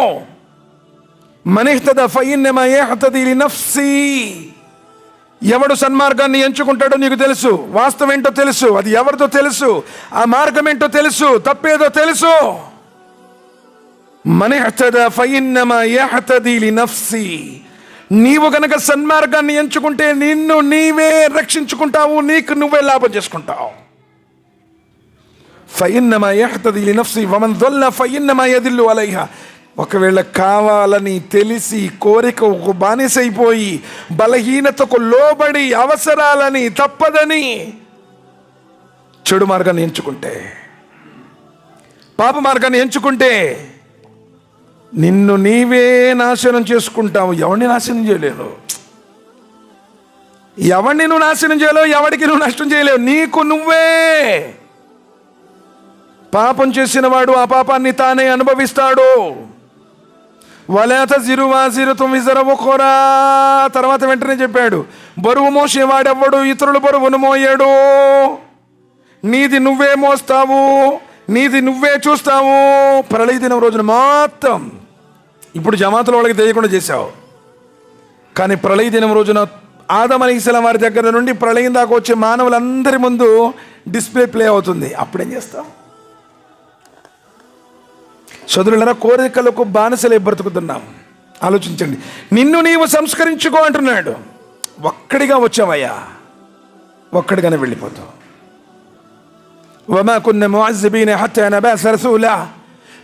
మన్ ఇహ్తదా ఫఇన్నమా యహ్తదీ లినఫ్సి, ఎవడు సన్మార్గాన్ని ఎంచుకుంటాడో నీకు తెలుసు, వాస్తవం ఏంటో తెలుసు, అది ఎవరితో తెలుసు, ఆ మార్గం ఏంటో తెలుసు, తప్పేదో తెలుసు. మన్ ఇహ్తదా ఫఇన్నమా యహ్తదీ లినఫ్సి, నీవు గనక సన్మార్గాన్ని ఎంచుకుంటే నిన్ను నీవే రక్షించుకుంటావు, నీకు నువ్వే లాభం చేసుకుంటావు. ఫఇన్నమా యహ్తదీ లినఫ్సి వమన్ దల్ల ఫఇన్నమా యదిల్లు అలైహా. ఒకవేళ కావాలని తెలిసి కోరికకు బానిసైపోయి బలహీనతకు లోబడి అవసరాలని తప్పదని చెడు మార్గాన్ని ఎంచుకుంటే, పాప మార్గాన్ని ఎంచుకుంటే నిన్ను నీవే నాశనం చేసుకుంటావు. ఎవరిని నాశనం చేయలేవు, ఎవరిని నువ్వు నాశనం చేయలేవు, ఎవరికి నువ్వు నష్టం చేయలేవు. నీకు నువ్వే. పాపం చేసిన వాడు ఆ పాపాన్ని తానే అనుభవిస్తాడు. వలా తజిరు వాజిరతుం విజర ఉఖ్రా, తర్వాత వెంటనే చెప్పాడు, బరువు మోసేవాడెవ్వడు ఇతరుల బరువును మోయడు. నీది నువ్వే మోస్తావు, నీది నువ్వే చూస్తావు. ప్రళయ దినం రోజున మొత్తం, ఇప్పుడు జమాతుల వాళ్ళకి తెలియకుండా చేశావు, కానీ ప్రళయ దినం రోజున ఆదం అలైహిస్సలాం వారి దగ్గర నుండి ప్రళయం దాకా వచ్చే మానవులందరి ముందు డిస్ప్లే ప్లే అవుతుంది. అప్పుడేం చేస్తావు? సోదరులారా, కోరికలకు బానిసలే బ్రతుకుతున్నాం. ఆలోచించండి. నిన్ను నీవు సంస్కరించుకో అంటున్నాడు. ఒక్కడిగా వచ్చావయ్యా, ఒక్కడిగానే వెళ్ళిపోతావు. వమా కున్న ముఅజ్జిబీన హత్తా నబఅస రసూలా,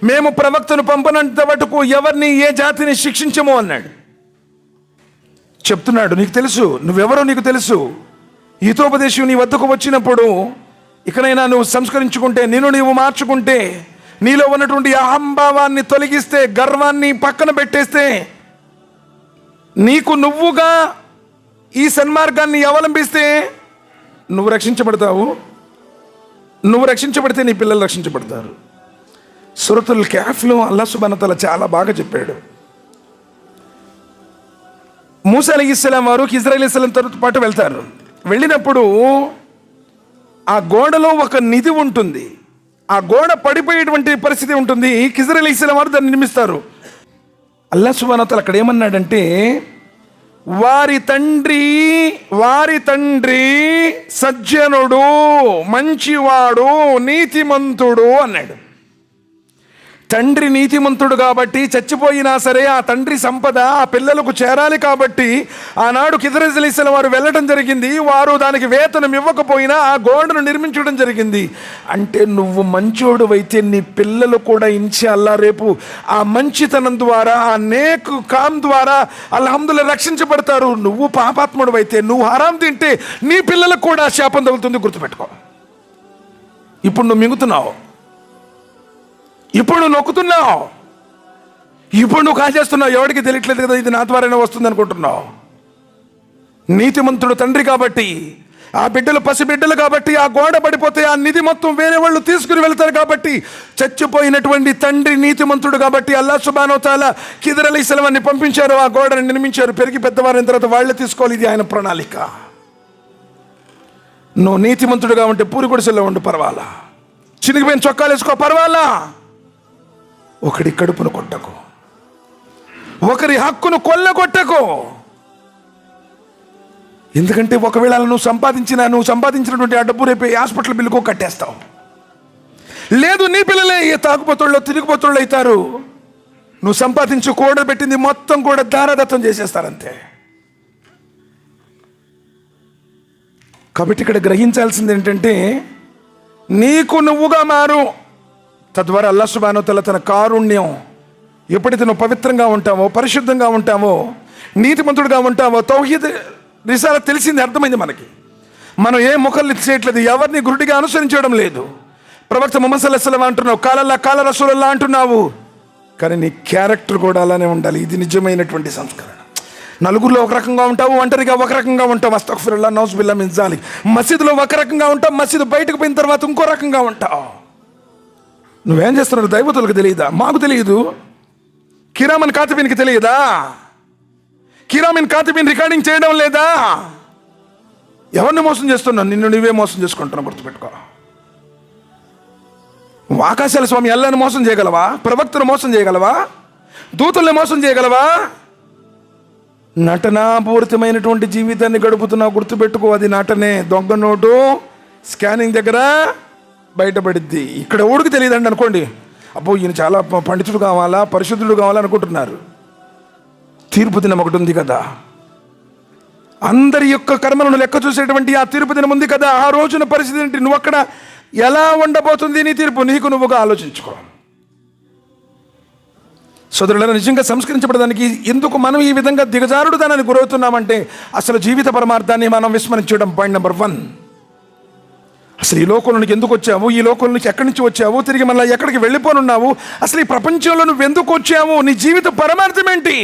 మేము ప్రవక్తను పంపనంత వరకు ఎవరిని ఏ జాతిని శిక్షించము అన్నాడు. చెప్తున్నాడు, నీకు తెలుసు, నువ్వెవరో నీకు తెలుసు. హితోపదేశం నీ వద్దకు వచ్చినప్పుడు ఇకనైనా నువ్వు సంస్కరించుకుంటే, నిన్ను నీవు మార్చుకుంటే, నీలో ఉన్నటువంటి అహంభావాన్ని తొలగిస్తే, గర్వాన్ని పక్కన పెట్టేస్తే నీకు నువ్వుగా ఈ సన్మార్గాన్ని అవలంబిస్తే నువ్వు రక్షించబడతావు, నువ్వు రక్షించబడితే నీ పిల్లలు రక్షించబడతారు. సూరతుల్ కహ్ఫ్లో అల్లాహ్ సుబ్హానహు వ తఆలా చాలా బాగా చెప్పాడు. మూసా అలైహిస్సలాం వారు ఖిజ్ర్ అలైహిస్సలాంతో పాటు వెళ్తారు. వెళ్ళినప్పుడు ఆ గోడలో ఒక నిధి ఉంటుంది. ఆ గోడ పడిపోయేటువంటి పరిస్థితి ఉంటుంది. ఖిజ్ర్ అలైహిస్సలాం వారు దాన్ని నిర్మిస్తారు. అల్లాహ్ సుబ్హానహు వ తఆలా అక్కడ ఏమన్నాడంటే, వారి తండ్రి సజ్జనుడు, మంచివాడు, నీతిమంతుడు అన్నాడు. తండ్రి నీతిమంతుడు కాబట్టి చచ్చిపోయినా సరే ఆ తండ్రి సంపద ఆ పిల్లలకు చేరాలి కాబట్టి ఆనాడు ఖిజ్ర్ అలైహిస్సలాం వారు వెళ్ళడం జరిగింది. వారు దానికి వేతనం ఇవ్వకపోయినా ఆ గోడను నిర్మించడం జరిగింది. అంటే నువ్వు మంచోడు అయితే నీ పిల్లలు కూడా ఇన్షాల్లా రేపు ఆ మంచితనం ద్వారా, ఆ నేక్ కామ్ ద్వారా అల్హమ్దులిల్లాహ్ రక్షించబడతారు. నువ్వు పాపాత్ముడు అయితే, నువ్వు హరాం తింటే నీ పిల్లలకు కూడా శాపం తగులుతుంది, గుర్తుపెట్టుకో. ఇప్పుడు నువ్వు మింగుతున్నావు, ఇప్పుడు నువ్వు నొక్కుతున్నావు, ఇప్పుడు నువ్వు కాజేస్తున్నావు. ఎవరికి తెలియట్లేదు కదా ఇది నా ద్వారానే వస్తుంది అనుకుంటున్నావు. నీతిమంతుడు తండ్రి కాబట్టి, ఆ బిడ్డలు పసిబిడ్డలు కాబట్టి, ఆ గోడ పడిపోతే ఆ నిధి మొత్తం వేరే వాళ్ళు తీసుకుని వెళ్తారు కాబట్టి, చచ్చిపోయినటువంటి తండ్రి నీతిమంతుడు కాబట్టి అల్లాహ్ సుబ్హానహు వ తఆలా ఖిజ్ర్ అలైహిస్సలాం వారిని పంపించారు. ఆ గోడను నిర్మించారు. పెరిగి పెద్దవారైన తర్వాత వాళ్ళే తీసుకోవాలి. ఇది ఆయన ప్రణాళిక. నువ్వు నీతిమంతుడుగా ఉంటే పూరి గుడిసెల్లో ఉండు, పర్వాలా. చినిగిపోయిన చొక్కాలు వేసుకో, పర్వాలా. ఒకడి కడుపును కొట్టకు, ఒకరి హక్కును కొల్లగొట్టకు. ఎందుకంటే ఒకవేళ నువ్వు సంపాదించినటువంటి ఆ డబ్బు రేపు హాస్పిటల్ బిల్లుకో కట్టేస్తావు. లేదు, నీ పిల్లలే తాగుబోతుల్లో తిరిగిపోతుళ్ళు అవుతారు. నువ్వు సంపాదించి కూడబెట్టింది మొత్తం కూడా దారాదత్తం చేసేస్తారంతే. కాబట్టి ఇక్కడ గ్రహించాల్సింది ఏంటంటే, నీకు నువ్వుగా మారు. తద్వారా అల్లాహ్ సుబ్హానహు వ తఆలా తన కారుణ్యం, ఎప్పుడైతే నువ్వు పవిత్రంగా ఉంటావో, పరిశుద్ధంగా ఉంటావో, నీతిమంతుడుగా ఉంటావో, తౌహీద్ రిసాలత్ తెలిసింది, అర్థమైంది మనకి. మనం ఏ ముఖల్ని చేయట్లేదు, ఎవరిని గురుడిగా అనుసరించడం లేదు. ప్రవక్త ముహమ్మద్ సల్లల్లాహు అలైహి వసల్లం అంటున్నావు, కాలల్లా కాల రసూలుల్లాహ్ అంటున్నావు, కానీ నీ క్యారెక్టర్ కూడా అలానే ఉండాలి. ఇది నిజమైనటువంటి సంస్కరణ. నలుగురిలో ఒక రకంగా ఉంటావు, ఒంటరిగా ఒక రకంగా ఉంటావు. అస్తగ్ఫిరుల్లాహ్, నౌజుబిల్లాహ్ మిన్ జాలిక్. మసీదులో ఒక రకంగా ఉంటావు, మసీదు బయటకు పోయిన తర్వాత ఇంకో రకంగా ఉంటావు. నువ్వేం చేస్తున్నావు దైవతులకు తెలియదా? మాకు తెలియదు. కిరామన్ కాతిబీన్కి తెలియదా? కిరామన్ కాతిబీన్ రికార్డింగ్ చేయడం లేదా? ఎవరిని మోసం చేస్తున్నావు? నిన్ను నువ్వే మోసం చేసుకుంటున్నావు, గుర్తుపెట్టుకో. ఆకాశాల స్వామి అల్లాహ్ని మోసం చేయగలవా? ప్రవక్తను మోసం చేయగలవా? దూతల్ని మోసం చేయగలవా? నటనాపూరితమైనటువంటి జీవితాన్ని గడుపుతున్నావు, గుర్తుపెట్టుకో. అది నటనే. దొంగ నోటు స్కానింగ్ దగ్గర బయటపడిద్ది. ఇక్కడ ఊడికి తెలియదండి అనుకోండి, అబ్బో ఈయన చాలా పండితుడు కావాలా, పరిశుద్ధుడు కావాలా అనుకుంటున్నారు. తీర్పు దినం ఒకటి ఉంది కదా, అందరి యొక్క కర్మలను లెక్క చూసేటువంటి ఆ తీర్పు దినం ఉంది కదా. ఆ రోజున పరిస్థితి ఏంటి? నువ్వు అక్కడ ఎలా ఉండబోతుంది నీ తీర్పు? నీకు నువ్వుగా ఆలోచించుకో. సోదరులను నిజంగా సంస్కరించబడడానికి ఎందుకు మనం ఈ విధంగా దిగజారుడుదనానికి గురవుతున్నామంటే, అసలు జీవిత పరమార్థాన్ని మనం విస్మరించడం. Point number 1. అసలు ఈ లోకంలోనికి ఎందుకు వచ్చావు? ఈ లోకంలోనికి ఎక్కడి నుంచి వచ్చావు? తిరిగి మళ్ళీ ఎక్కడికి వెళ్ళిపోనున్నావు? అసలు ఈ ప్రపంచంలో నువ్వు ఎందుకు వచ్చావు? నీ జీవిత పరమార్థం ఏంటి?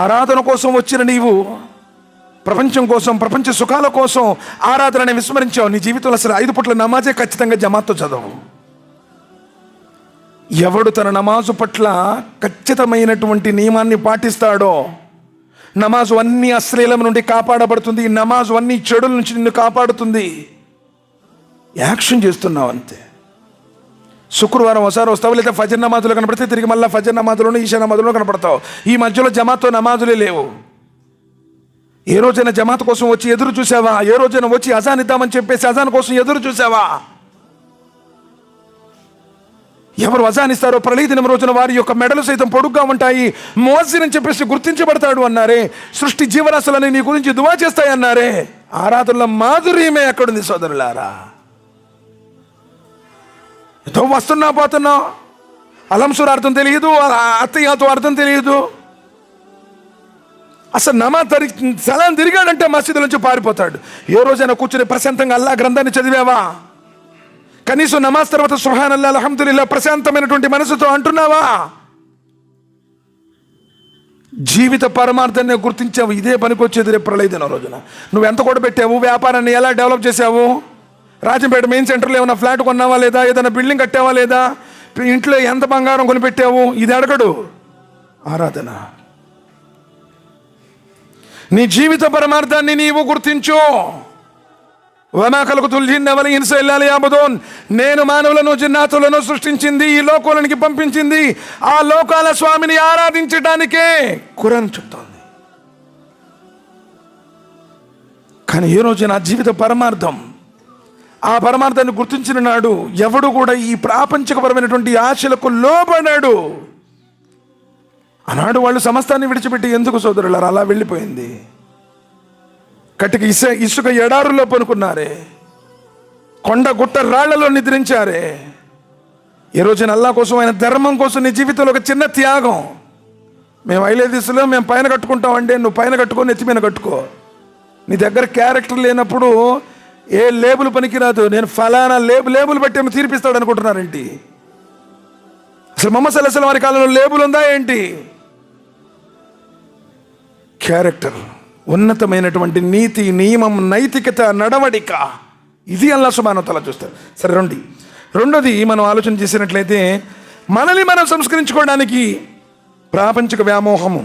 ఆరాధన కోసం వచ్చిన నీవు ప్రపంచం కోసం, ప్రపంచ సుఖాల కోసం ఆరాధనని విస్మరించావు. నీ జీవితంలో అసలు 5 పూట్ల నమాజే ఖచ్చితంగా జమాత్తో చదవు. ఎవడు తన నమాజు పట్ల ఖచ్చితమైనటువంటి నియమాన్ని పాటిస్తాడో, నమాజు అన్ని అశ్లీలం నుండి కాపాడబడుతుంది. నమాజు అన్ని చెడుల నుంచి నిన్ను కాపాడుతుంది. యాక్షన్ చేస్తున్నావు అంతే. శుక్రవారం ఒకసారి వస్తావు, లేదా ఫజర్ నమాజులో కనపడితే తిరిగి మళ్ళీ ఫజర్ నమాజులోనూ ఈశా నమాజులో కనపడతావు. ఈ మధ్యలో జమాత్తో నమాజులే లేవు. ఏ రోజైనా జమాత్ కోసం వచ్చి ఎదురు చూసావా? ఏ రోజైనా వచ్చి అజాన్ ఇద్దామని చెప్పేసి అజాన్ కోసం ఎదురు చూసావా? ఎవరు అజాన్ ఇస్తారో ప్రళయ దినం రోజున వారి యొక్క మెడలు సైతం పొడుగ్గా ఉంటాయి. ముఅజ్జిన్ అని చెప్పేసి గుర్తించబడతాడు అన్నారే. సృష్టి జీవరాశులని నీ గురించి దువా చేస్తాయి అన్నారే. ఆరాధనల మాధుర్యమే ఎక్కడుంది సోదరులారా? ఎంతో వస్తున్నా పోతున్నా, అలంసూర్ అర్థం తెలియదు, అత్తయ్యతో అర్థం తెలియదు. అసలు నమాజ్ సలాం తిరిగాడంటే మసీదు నుంచి పారిపోతాడు. ఏ రోజైనా కూర్చుని ప్రశాంతంగా అల్లా గ్రంథాన్ని చదివావా? కనీసం నమాజ్ తర్వాత సుబ్హానల్లాహ్ అల్హమ్దులిల్లాహ్ ప్రశాంతమైనటువంటి మనసుతో అంటున్నావా? జీవిత పరమార్థాన్ని గుర్తించావు, ఇదే పనికొచ్చేది రేపు ప్రళయ దినం రోజున. నువ్వు ఎంత కూడా పెట్టావు, వ్యాపారాన్ని ఎలా డెవలప్ చేసావు, రాజంపేట మెయిన్ సెంటర్లో ఏమైనా ఫ్లాట్ కొన్నావా లేదా, ఏదైనా బిల్డింగ్ కట్టావా లేదా, ఇంట్లో ఎంత బంగారం కొనిపెట్టావు, ఇది అడగడు. ఆరాధన. నీ జీవిత పరమార్థాన్ని నీవు గుర్తించు. నేను మానవులను జిన్నాతులను సృష్టించింది, ఈ లోకాలనికి పంపించింది ఆ లోకాల స్వామిని ఆరాధించడానికే ఖురాన్ చెప్తోంది. కానీ ఈ రోజు నా జీవిత పరమార్థం, ఆ పరమార్థాన్ని గుర్తించిన నాడు ఎవడు కూడా ఈ ప్రాపంచికపరమైనటువంటి ఆశలకు లోబడ్డాడు. ఆనాడు వాళ్ళు సమస్తాన్ని విడిచిపెట్టి ఎందుకు సోదరులారా అలా వెళ్ళిపోయింది? కటిక ఇసుక ఎడారుల్లో పనుకున్నారే, కొండ గుట్ట రాళ్లలో నిద్రించారే. ఈ రోజున అల్లా కోసం, ఆయన ధర్మం కోసం నీ జీవితంలో ఒక చిన్న త్యాగం. మేము ఐలే దిశలో మేము పైన కట్టుకుంటామంటే నువ్వు పైన కట్టుకో, నెత్తి మీద కట్టుకో. నీ దగ్గర క్యారెక్టర్ లేనప్పుడు ఏ లేబుల్ పనికిరాదు. నేను ఫలానా లేబుల్ బట్టి ఏమో తీర్పిస్తాడు అనుకుంటున్నారేంటి? అసలు మొహమ్మద్ సల్లల్లాహు అలైహి వసల్లం వారి కాలంలో లేబుల్ ఉందా ఏంటి? క్యారెక్టర్, ఉన్నతమైనటువంటి నీతి, నియమం, నైతికత, నడవడిక, ఇది అల్లాహ్ సుబ్హానహు వ తఆలా చూస్తారు. సరే రెండోది మనం ఆలోచన చేసినట్లయితే, మనల్ని మనం సంస్కరించుకోవడానికి ప్రాపంచిక వ్యామోహము.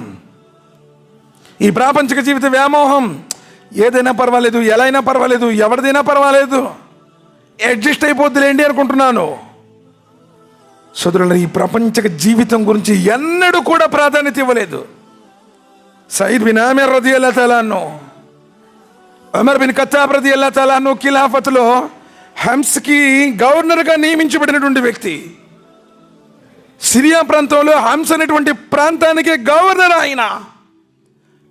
ఈ ప్రాపంచిక జీవిత వ్యామోహం ఏదైనా పర్వాలేదు, ఎలా అయినా పర్వాలేదు, ఎవరిదైనా పర్వాలేదు, అడ్జస్ట్ అయిపోద్దులేండి అనుకుంటున్నాను. సోదరులు, ఈ ప్రపంచక జీవితం గురించి ఎన్నడూ కూడా ప్రాధాన్యత ఇవ్వలేదు. సయీద్ బిన్ ఆమిర్ రదియల్లాహు తఆలా అన్హు, ఉమర్ బిన్ ఖత్తాబ్ రదియల్లాహు తఆలా అన్హు ఖిలాఫత్లో హమ్స్కి గవర్నర్గా నియమించబడినటువంటి వ్యక్తి. సిరియా ప్రాంతంలో హమ్స్ అనేటువంటి ప్రాంతానికి గవర్నర్ ఆయన.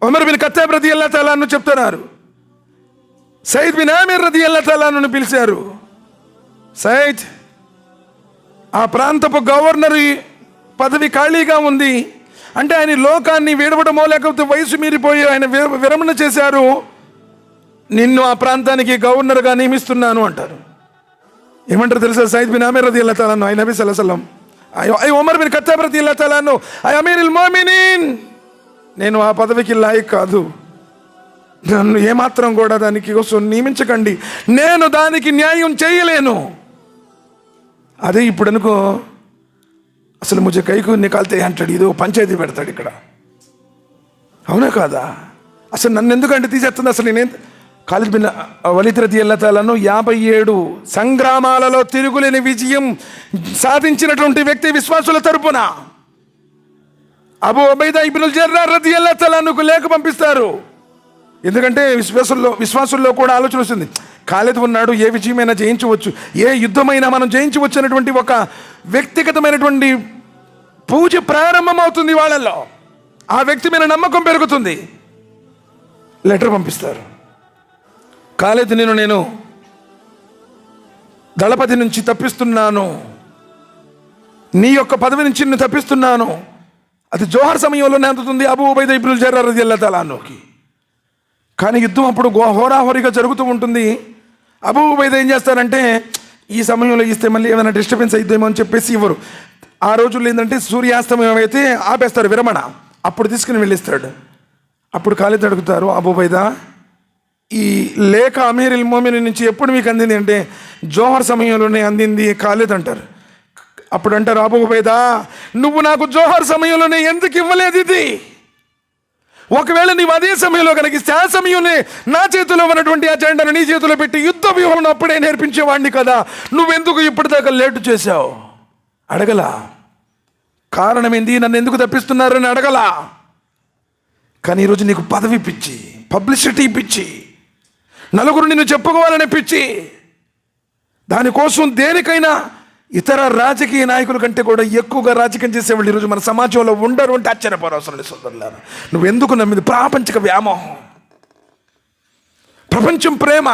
ఉమర్ బిన్ ఖత్తాబ్ రదియల్లాహు తఆలా అన్హు చెప్తున్నారు, సయీద్ బిన్ ఆమిర్ రదియల్లాహు తఆలా అన్హును పిలిచారు. సయీద్, ఆ ప్రాంతపు గవర్నర్ పదవి ఖాళీగా ఉంది అంటే ఆయన లోకాన్ని విడవడమో లేకపోతే వయసు మీరిపోయి ఆయన విరమణ చేశారు, నిన్ను ఆ ప్రాంతానికి గవర్నర్గా నియమిస్తున్నాను అంటారు. ఏమంటారు తెలుసా? సయీద్ బిన్ ఆమిర్ రదియల్లాహు తఆలా అన్హు, ఐ నబీ సల్లల్లాహు అలైహి వసల్లం, ఐ ఉమర్ బిన్ ఖత్తాబ్ రదియల్లాహు తఆలా అన్హు, ఐ అమీరుల్ ముమినీన్, నేను ఆ పదవికి లాయక్ కాదు, నన్ను ఏమాత్రం కూడా దానికి కోసం నియమించకండి, నేను దానికి న్యాయం చేయలేను. అదే ఇప్పుడు అనుకో, అసలు ముझे కైకు నికాల్తే అంటాడు, ఇదో పంచాయతీ పెడతాడు ఇక్కడ. అవునా కాదా? అసలు నన్ను ఎందుకంటే తీసేస్తుంది? అసలు నేనేం ఖాలిద్ బిన్ వలీద్ రదియల్లాహు తఆలా అన్హు 57 సంగ్రామాలలో తిరుగులేని విజయం సాధించినటువంటి వ్యక్తి విశ్వాసుల తరపున. అబూ ఉబైదా ఇబ్నుల్ జర్రాహ్ రదియల్లాహు తఆలా అన్హుకు లేఖ పంపిస్తారు. ఎందుకంటే విశ్వాసుల్లో కూడా ఆలోచన వస్తుంది, ఖాలిద్ ఉన్నాడు, ఏ విజయమైనా జయించవచ్చు, ఏ యుద్ధమైనా మనం జయించవచ్చు అనేటువంటి ఒక వ్యక్తిగతమైనటువంటి పూజ ప్రారంభమవుతుంది వాళ్ళల్లో. ఆ వ్యక్తి మీద నమ్మకం పెరుగుతుంది. లెటర్ పంపిస్తారు, ఖాలిద్ నేను దళపతి నుంచి తప్పిస్తున్నాను, నీ యొక్క పదవి నుంచి నేను తప్పిస్తున్నాను. అది జోహర్ సమయంలోనే అందుతుంది అబూ ఉబైదా ఇబ్నుల్ జర్రాహ్ రదియల్లాహు తఆలా అన్హుకి. కానీ యుద్ధం అప్పుడు హోరాహోరీగా జరుగుతూ ఉంటుంది. అబూ ఉబైదా ఏం చేస్తారంటే, ఈ సమయంలో ఇస్తే మళ్ళీ ఏమైనా డిస్టర్బెన్స్ అయిద్దేమో అని చెప్పేసి ఇవ్వరు. ఆ రోజుల్లో ఏంటంటే సూర్యాస్తమయం అయితే ఆపేస్తారు విరమణ, అప్పుడు తీసుకుని వెళ్ళిస్తాడు. అప్పుడు ఖాలిద్ అడుగుతారు, అబూ ఉబైదా, ఈ లేఖ అమీరుల్ ముమినీన్ నుంచి ఎప్పుడు మీకు అందింది అంటే, జోహర్ సమయంలోనే అందింది ఖాలిద్ అంటారు. అప్పుడు అంటారు, అబూ ఉబైదా, నువ్వు నాకు జోహర్ సమయంలోనే ఎందుకు ఇవ్వలేదు ఇది? ఒకవేళ నీవు అదే సమయంలో కనిగిస్తే ఆ సమయంలో నా చేతిలో ఉన్నటువంటి అజెండాను నీ చేతిలో పెట్టి యుద్ధ వ్యూహం అప్పుడే నేర్పించేవాడిని కదా, నువ్వెందుకు ఇప్పటిదాకా లేటు చేశావు? అడగలా. కారణం ఏంది, నన్ను ఎందుకు తప్పిస్తున్నారని అడగలా. కానీ ఈరోజు నీకు పదవి పిచ్చి, పబ్లిసిటీ పిచ్చి, నలుగురు నిన్ను చెప్పుకోవాలనే పిచ్చి, దానికోసం దేనికైనా ఇతర రాజకీయ నాయకుల కంటే కూడా ఎక్కువగా రాజకీయం చేసేవాళ్ళు ఈరోజు మన సమాజంలో ఉండరు అంటే ఆశ్చర్యపోనవసరం లేదు సోదరులారా. నువ్వెందుకు నమ్మింది? ప్రాపంచిక వ్యామోహం, ప్రపంచం ప్రేమ.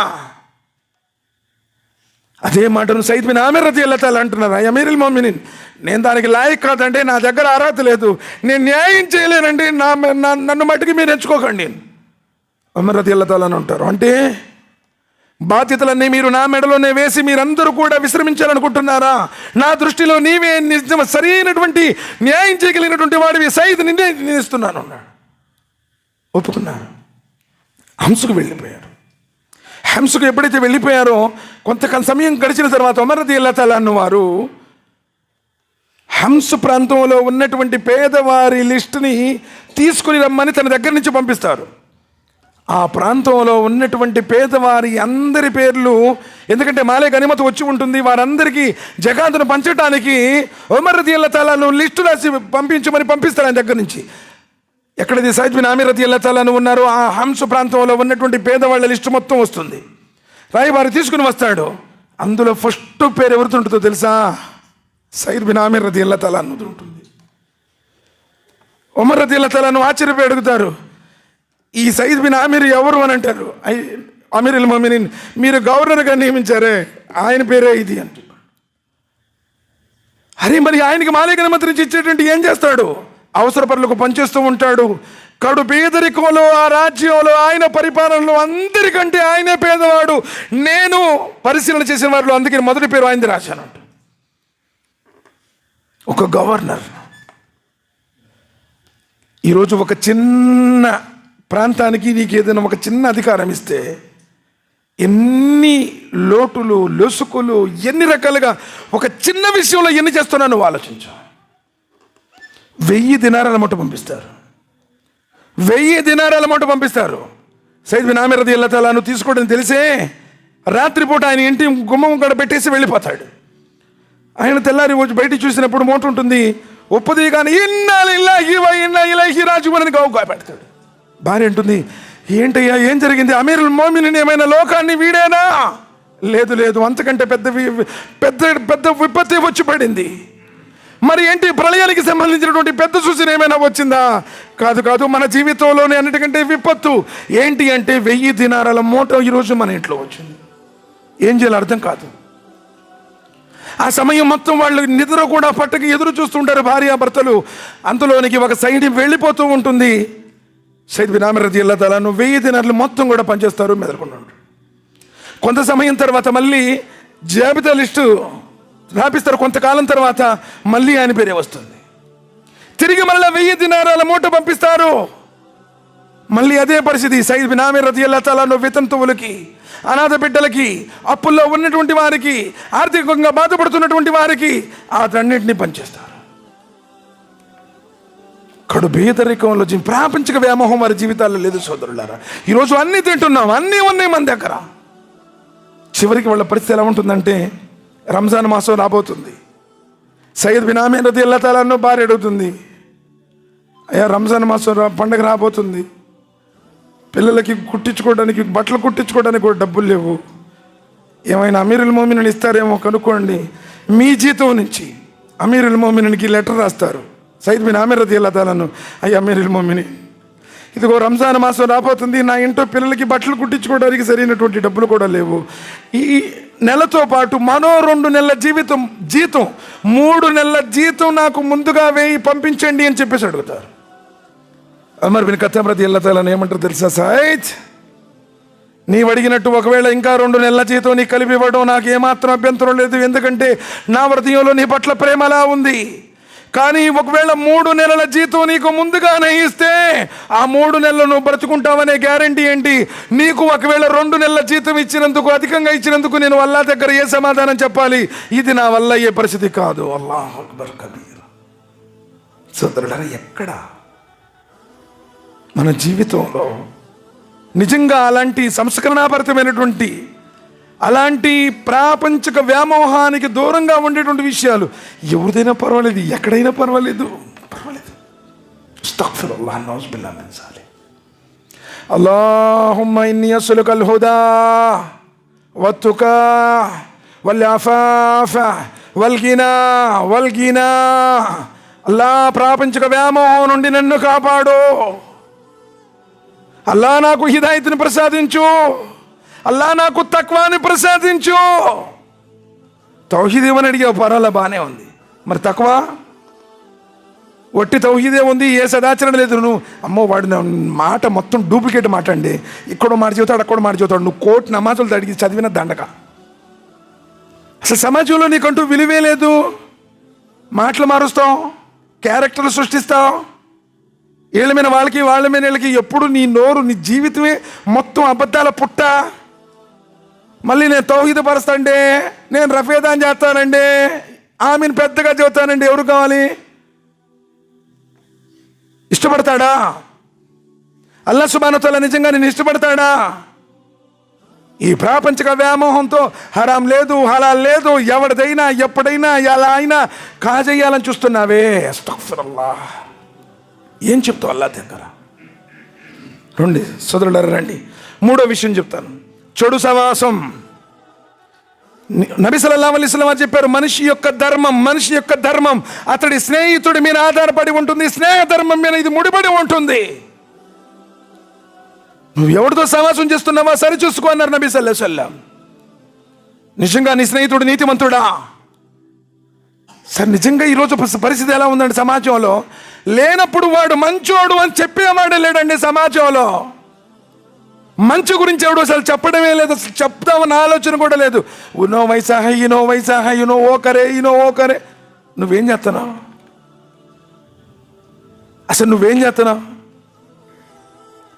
అదే మాటను సయీద్ బిన్ ఆమిర్ రదియల్లాహు తఆలా అంటున్నారు, ఐ అమీరుల్ ముమినీన్, నేను దానికి లాయక్ కాదంటే, నా దగ్గర అర్హత లేదు, నేను న్యాయం చేయలేనండి, నన్ను మట్టుకు మీరు ఎంచుకోకండి. ఉమర్ రదియల్లాహు తఆలా అంటారు, అంటే బాధ్యతలన్నీ మీరు నా మెడలోనే వేసి మీరందరూ కూడా విశ్రమించాలనుకుంటున్నారా? నా దృష్టిలో నీవే నిజం సరైనటువంటి న్యాయం చేయగలిగినటువంటి వాడివి, సయీద్ నిన్నే నిందిస్తున్నాను అన్నాడు. ఒప్పుకున్నారు. హంసుకు వెళ్ళిపోయారు. హంసుకు ఎప్పుడైతే వెళ్ళిపోయారో కొంత సమయం గడిచిన తర్వాత ఉమర్ రదియల్లాహు తఆలా అన్హు వారు హంసు ప్రాంతంలో ఉన్నటువంటి పేదవారి లిస్టుని తీసుకుని రమ్మని తన దగ్గర నుంచి పంపిస్తారు. ఆ ప్రాంతంలో ఉన్నటువంటి పేదవారి అందరి పేర్లు, ఎందుకంటే మాలే గనిమతు వచ్చి ఉంటుంది, వారందరికీ జకాతును పంచడానికి ఉమర్ రదియల్లాహు తఆలా లిస్టు రాసి పంపిస్తారు ఆయన దగ్గర నుంచి. ఎక్కడైతే సయ్యిద్ బిన్ ఆమిర్ రదియల్లాహు తఆలా ఉన్నారో ఆ హంసు ప్రాంతంలో ఉన్నటువంటి పేదవాళ్ళ లిస్టు మొత్తం వస్తుంది. రాయబారి తీసుకుని వస్తాడు. అందులో ఫస్ట్ పేరు ఎవరితో ఉంటుందో తెలుసా? సయ్యిద్ బిన్ ఆమిర్ రదియల్లాహు తఆలా ఉంటుంది. ఉమర్ రదియల్లాహు తఆలా ఆశ్చర్యపోయి అడుగుతారు, ఈ సయ్యిద్ బిన్ ఆమిర్ ఎవరు అని అంటారు. అమీరుల్ మొమినీన్, మీరు గవర్నర్గా నియమించారే ఆయన పేరే ఇది అంటారు. అరే మరి ఆయనకి మాలిక గనిమతు నుంచి ఇచ్చేటువంటి ఏం చేస్తాడు? అవసర పనులకు పనిచేస్తూ ఉంటాడు. కడు పేదరికంలో ఆ రాజ్యంలో ఆయన పరిపాలనలో అందరికంటే ఆయనే పేదవాడు. నేను పరిశీలన చేసిన వారిలో అందుకే మొదటి పేరు ఆయనది రాశాను. ఒక గవర్నర్ ఈరోజు ఒక చిన్న ప్రాంతానికి నీకు ఏదైనా ఒక చిన్న అధికారం ఇస్తే ఎన్ని లోటులు లొసుకులు, ఎన్ని రకాలుగా ఒక చిన్న విషయంలో ఎన్ని చేస్తున్నావు నువ్వు ఆలోచించు. 1000 దినారాల మూట పంపిస్తారు. 1000 దినారాల మూట పంపిస్తారు. సయ్యిద్ బిన్ ఆమిర్ రదియల్లాహు తఆలా తీసుకోవడం తెలిసే రాత్రిపూట ఆయన ఇంటి గుమ్మం కూడా పెట్టేసి వెళ్ళిపోతాడు. ఆయన తెల్లారి వచ్చి బయటికి చూసినప్పుడు మూట ఉంటుంది. ఒప్పది కానీ ఇన్నా లిల్లాహి వ ఇన్నా ఇలైహి రాజిఊన్ అని గౌగా పెడతాడు. భార్య అంటుంది, ఏంటయ్యా ఏం జరిగింది? అమీరుల్ మొమినీన్ ఏమైనా లోకాన్ని వీడేనా? లేదు, అంతకంటే పెద్ద విపత్తి వచ్చి పడింది. మరి ఏంటి, ప్రళయానికి సంబంధించినటువంటి పెద్ద సూచన ఏమైనా వచ్చిందా? కాదు, మన జీవితంలోనే అన్నిటికంటే విపత్తు ఏంటి అంటే 1000 దినారాల మూట ఈరోజు మన ఇంట్లో వచ్చింది. ఏం చేయాలో అర్థం కాదు. ఆ సమయం మొత్తం వాళ్ళు నిద్ర కూడా పట్టక ఎదురు చూస్తుంటారు భార్యాభర్తలు. అంతలోనికి ఒక సైడ్ వెళ్ళిపోతూ ఉంటుంది. సయ్యిద్ బిన్ ఆమిర్ రదియల్లాహు తఆలా 1000 దినార్లు మొత్తం కూడా పనిచేస్తారు, మెదలకుండా ఉంటారు. కొంత సమయం తర్వాత మళ్ళీ జాబితా లిస్టు రాపిస్తారు. కొంతకాలం తర్వాత మళ్ళీ ఆయన పేరే వస్తుంది. తిరిగి మళ్ళీ 1000 దినారాల మూట పంపిస్తారు. మళ్ళీ అదే పరిస్థితి. సయ్యిద్ బిన్ ఆమిర్ రదియల్లాహు తఆలా వితంతువులకి, అనాథ బిడ్డలకి, అప్పుల్లో ఉన్నటువంటి వారికి, ఆర్థికంగా బాధపడుతున్నటువంటి వారికి అన్నింటినీ పనిచేస్తారు. కడు పేదరికంలో ప్రాపంచిక వ్యామోహం వారి జీవితాల్లో లేదు సోదరులారా. ఈరోజు అన్నీ తింటున్నాం, అన్నీ ఉన్నాయి మన దగ్గర. చివరికి వాళ్ళ పరిస్థితి ఎలా ఉంటుందంటే, రంజాన్ మాసం రాబోతుంది. సయ్యిద్ బిన్ ఆమిర్ రదియల్లాహు తఆలా భార్య అడుగుతుంది, అయ్యా రంజాన్ మాసం పండగ రాబోతుంది, పిల్లలకి కుట్టించుకోవడానికి, బట్టలు కుట్టించుకోవడానికి కూడా డబ్బులు లేవు, ఏమైనా అమీరుల్ మొమినీన్ ఇస్తారేమో కనుక్కోండి. మీ జీతం నుంచి అమీరుల్ మొమినీన్కి లెటర్ రాస్తారు. సయ్యిద్ బిన్ ఆమిర్ రదియల్లాహు తఆలా, అయ్యా అమీరుల్ మొమినీన్, ఇదిగో రంజాన్ మాసం రాబోతుంది, నా ఇంట్లో పిల్లలకి బట్టలు కుట్టించుకోవడానికి సరైనటువంటి డబ్బులు కూడా లేవు. ఈ నెలతో పాటు మరో 2 నెలల జీతం 3 నెలల జీతం నాకు ముందుగా వేయి పంపించండి అని చెప్పేసి అడుగుతారు. ఉమర్ బిన్ ఖత్తాబ్ రదియల్లాహు తఆలా ఏమంటారు తెలుసా? సయ్యిద్, నీవు అడిగినట్టు ఒకవేళ ఇంకా 2 నెలల జీతం నీకు కలిపి ఇవ్వడం నాకు ఏమాత్రం అభ్యంతరం లేదు, ఎందుకంటే నా హృదయంలో నీ పట్ల ప్రేమలా ఉంది. కానీ ఒకవేళ 3 నెలల జీతం నీకు ముందుగానే ఇస్తే ఆ 3 నెలలు నువ్వు బ్రతుకుంటావనే గ్యారంటీ ఏంటి? నీకు ఒకవేళ 2 నెలల జీతం ఇచ్చినందుకు, అధికంగా ఇచ్చినందుకు నేను అల్లాహ్ దగ్గర ఏ సమాధానం చెప్పాలి? ఇది నా వల్ల అయ్యే పరిస్థితి కాదు. అల్లాహు అక్బర్ కబీర్. సోదరులారా, ఎక్కడ మన జీవితంలో నిజంగా అలాంటి సంస్కరణాభరితమైనటువంటి, అలాంటి ప్రాపంచిక వ్యామోహానికి దూరంగా ఉండేటువంటి విషయాలు ఎవరిదైనా పర్వాలేదు, ఎక్కడైనా పర్వాలేదు. అస్తగ్ఫిరుల్లాహ్ నౌజు బిల్లాహి మిన్ జాలిక్. అల్లాహుమ్మా ఇన్నీ అస్అలుకల్ హుదా వత్తుకా వల్ అఫాఫ వల్ గినా. అల్లా, ప్రాపంచిక వ్యామోహం నుండి నన్ను కాపాడు. అల్లా, నాకు హిదాయత్ని ప్రసాదించు. అల్లా, నాకు తక్వాని ప్రసాదించు. తౌహీద్ ఏమని అడిగావు, పర్వాలా బాగానే ఉంది. మరి తక్వా ఒట్టి తౌహీదే ఉంది, ఏ సదాచరణ లేదు. నువ్వు అమ్మో వాడు మాట మొత్తం డూప్లికేట్ మాట అండి, ఇక్కడో మాట చెబుతాడు, అక్కడో మాట చెబుతాడు. నువ్వు 1,000 నమాజులు అడిగి చదివిన దండక. అసలు సమాజంలో నీకంటూ విలువే లేదు. మాటలు మారుస్తావు, క్యారెక్టర్లు సృష్టిస్తావు. వీళ్ళ మీద వాళ్ళ మీద వీళ్ళకి ఎప్పుడు నీ నోరు, నీ జీవితమే మొత్తం అబద్ధాల పుట్ట. మళ్ళీ నేను తౌహీద్ పరుస్తాండే, నేను రఫేదాన్ చేస్తానండి, ఆమెను పెద్దగా చెబుతానండి. ఎవరు కావాలి? ఇష్టపడతాడా అల్లాహ్ సుబ్హానహు వ తఆలా? నిజంగా నేను ఇష్టపడతాడా? ఈ ప్రాపంచిక వ్యామోహంతో హరాం లేదు, హలాల్ లేదు, ఎవరిదైనా ఎప్పుడైనా ఎలా అయినా కాజేయాలని చూస్తున్నావే. అస్తగ్ఫిరుల్లాహ్. ఏం చెప్తావు అల్లాహ్ దగ్గర? రండి సోదరులారా, రండి. మూడో విషయం చెప్తాను, చెడు సవాసం. నబీ సల్లల్లాహు అలైహి వసల్లం చెప్పారు, మనిషి యొక్క ధర్మం అతడి స్నేహితుడి మీద ఆధారపడి ఉంటుంది, స్నేహ ధర్మం మీద ఇది ముడిపడి ఉంటుంది. నువ్వు ఎవరితో సమాసం చేస్తున్నావా సరి చూసుకో అన్నారు నబీ సల్లల్లాహు అలైహి వసల్లం. నిజంగా నీ స్నేహితుడు నీతిమంతుడా? సార్ నిజంగా ఈరోజు పరిస్థితి ఎలా ఉందండి సమాజంలో? లేనప్పుడు వాడు మంచోడు అని చెప్పేవాడే లేడండి సమాజంలో. మంచి గురించి ఎవడు అసలు చెప్పడమే లేదు, అసలు చెప్తామన్న ఆలోచన కూడా లేదు. ఉనో వైసాహ ఓ కరే. నువ్వేం చేస్తున్నావు? అసలు నువ్వేం చేస్తున్నావు?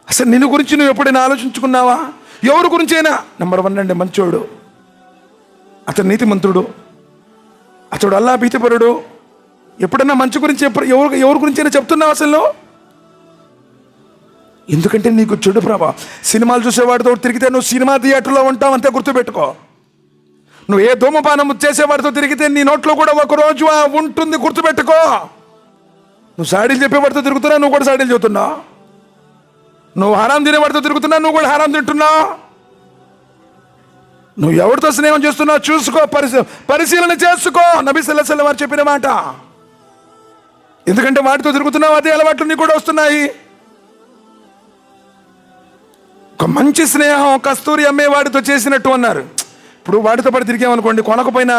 అసలు నిన్ను గురించి నువ్వు ఎప్పుడైనా ఆలోచించుకున్నావా? ఎవరి గురించి అయినా నెంబర్ 1 అండి మంచోడు, అతడు నీతిమంతుడు, అతడు అల్లాహ్ భీతిపరుడు. ఎప్పుడన్నా మంచి గురించి ఎవరి గురించి అయినా చెప్తున్నావు అసలు? ఎందుకంటే నీకు చెడు ప్రభావం. సినిమాలు చూసేవాడితో తిరిగితే నువ్వు సినిమా థియేటర్లో ఉంటావు, అంతే గుర్తుపెట్టుకో. నువ్వు ఏ ధూమపానం చేసేవాడితో తిరిగితే నీ నోట్లో కూడా ఒకరోజు ఉంటుంది, గుర్తుపెట్టుకో. నువ్వు సాడీలు చెప్పేవాడితో తిరుగుతున్నావు, నువ్వు కూడా సాడీలు చెబుతున్నావు. నువ్వు హరాం తినేవాడితో తిరుగుతున్నావు, నువ్వు కూడా హరాం తింటున్నావు. నువ్వు ఎవరితో స్నేహం చేస్తున్నావు చూసుకో, పరిశీలన చేసుకో. నబీ సల్లల్లాహు అలైహి వసల్లం వారు చెప్పిన మాట. ఎందుకంటే వాటితో తిరుగుతున్నావు, అదే అలవాట్లు నీకు కూడా వస్తున్నాయి. ఒక మంచి స్నేహం కస్తూరి అమ్మేవాడితో చేసినట్టు అన్నారు. ఇప్పుడు వాడితో పాటు తిరిగామనుకోండి, కొనకపోయినా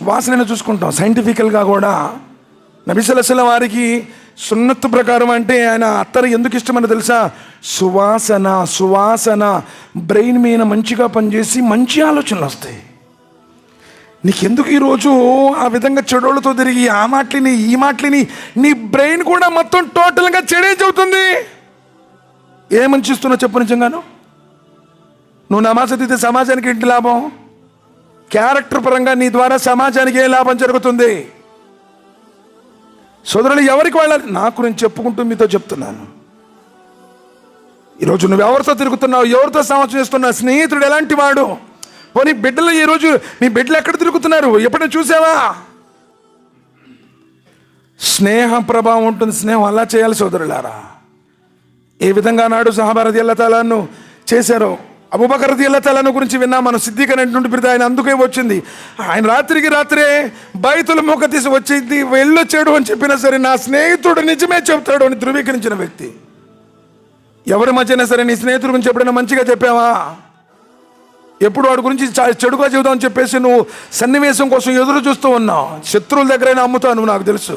వాసనను చూసుకుంటాం. సైంటిఫికల్గా కూడా నబీ సల్లల్లాహు అలైహి వసల్లం వారికి సున్నత్తు ప్రకారం అంటే ఆయన అత్తరు ఎందుకు ఇష్టమని తెలుసా? సువాసన బ్రెయిన్ మీద మంచిగా పనిచేసి మంచి ఆలోచనలు వస్తాయి. నీకెందుకు ఈరోజు ఆ విధంగా చెడోళ్ళతో తిరిగి ఆ మాటలిని ఈ మాటలిని నీ బ్రెయిన్ కూడా మొత్తం టోటల్గా చెడే చెబుతుంది. ఏమని చూస్తున్నావు చెప్పు? నిజంగాను నువ్వు నమాజ్ చదివితే సమాజానికి ఏంటి లాభం? క్యారెక్టర్ పరంగా నీ ద్వారా సమాజానికి ఏ లాభం జరుగుతుంది? సోదరులు ఎవరికి వెళ్ళాలి? నాకు నేను చెప్పుకుంటూ మీతో చెప్తున్నాను. ఈరోజు నువ్వు ఎవరితో తిరుగుతున్నావు, ఎవరితో సమాచారం చేస్తున్నావు, స్నేహితుడు ఎలాంటి వాడు? పోనీ బిడ్డలు, ఈరోజు నీ బిడ్డలు ఎక్కడ తిరుగుతున్నారు ఎప్పుడైనా చూసావా? స్నేహ ప్రభావం ఉంటుంది. స్నేహం అలా చేయాలి సోదరులారా. ఏ విధంగా నాడు సహాబా రదియల్లాహు తఆలా అన్హు చేశారో. అబూబకర్ రదియల్లాహు తఆలా అన్హు గురించి విన్నాం మనం. సిద్దిక్ అనేటువంటి బిరుదు ఆయన అందుకే వచ్చింది. ఆయన రాత్రే బైతుల్ ముఖద్దీస్ వచ్చింది వెళ్ళొచ్చాడు అని చెప్పినా సరే నా స్నేహితుడు నిజమే చెప్తాడు అని ధృవీకరించిన వ్యక్తి. ఎవరి మధ్యనా సరే నీ స్నేహితుడి గురించి ఎప్పుడైనా మంచిగా చెప్పావా? ఎప్పుడు వాడి గురించి చెడుగా చెబుదామని చెప్పేసి నువ్వు సన్నివేశం కోసం ఎదురు చూస్తూ ఉన్నావు. శత్రువుల దగ్గరైనా అమ్ముతావు నువ్వు, నాకు తెలుసు.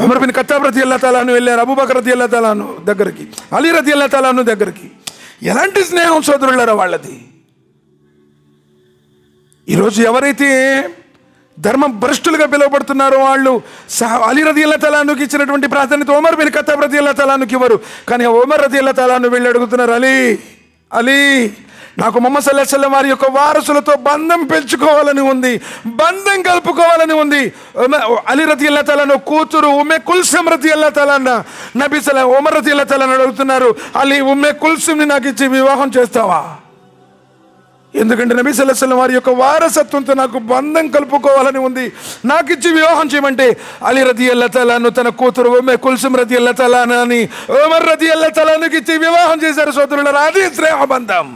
ఉమర్ బిన్ ఖత్తాబ్ రదియల్లాహు తఆలా అన్హు వెళ్ళారు అబూబకర్ రదియల్లాహు తఆలా అన్హు దగ్గరికి, అలీ రదియల్లాహు తఆలా అన్హు దగ్గరికి. ఎలాంటి స్నేహం సోదరులారా వాళ్ళది! ఈరోజు ఎవరైతే ధర్మ భ్రష్టులుగా పిలువబడుతున్నారో వాళ్ళు అలీ రదియల్లాహు తఆలా అన్హుకి ఇచ్చినటువంటి ప్రాధాన్యత ఉమర్ బిన్ ఖత్తాబ్ రదియల్లాహు తఆలా అన్హుకి ఇవ్వరు. కానీ ఉమర్ రదియల్లాహు తఆలా అన్హు వెళ్ళి అడుగుతున్నారు, అలీ నాకు ముహమ్మద్ సల్లల్లాహు అలైహి వసల్లం వారి యొక్క వారసులతో బంధం పెంచుకోవాలని ఉంది, బంధం కలుపుకోవాలని ఉంది. అలీ రదియల్లాహు తఆలా అన్హు కూతురు ఉమ్మే కుల్సుమ్ రదియల్లాహు తఆలా అన్హా నబీ ఉమర్ రదియల్లాహు తఆలా అడుగుతున్నారు, అలీ ఉమ్మే కుల్సుమ్ని నాకు ఇచ్చి వివాహం చేస్తావా? ఎందుకంటే నబీ సల్లల్లాహు అలైహి వసల్లం వారి యొక్క వారసత్వంతో నాకు బంధం కలుపుకోవాలని ఉంది, నాకు ఇచ్చి వివాహం చేయమంటే అలీ రదియల్లాహు తఆలా అన్హు తన కూతురు ఉమ్మే కుల్సుమ్ రదియల్లాహు తఆలా అన్హాని ఉమర్ రదియల్లాహు తఆలా అన్హుకి ఇచ్చి వివాహం చేశారు. సోదరులారా, అది స్నేహ బంధం.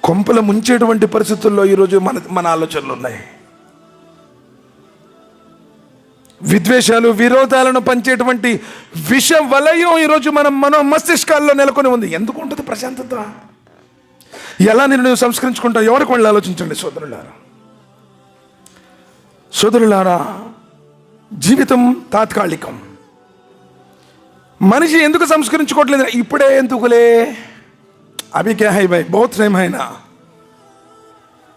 కొంపలు ముంచేటువంటి పరిస్థితుల్లో ఈరోజు మన ఆలోచనలు ఉన్నాయి. విద్వేషాలు, విరోధాలను పంచేటువంటి విష వలయం ఈరోజు మన మస్తిష్కాల్లో నెలకొని ఉంది. ఎందుకు ఉంటుంది ప్రశాంతత? ఎలా నువ్వు సంస్కరించుకుంటావు? ఎవరికి వాళ్ళు ఆలోచించండి సోదరులారా. జీవితం తాత్కాలికం. మనిషి ఎందుకు సంస్కరించుకోవట్లేదు? ఇప్పుడే ఎందుకులే, अभी क्या है भाई, बहुत टाइम है ना,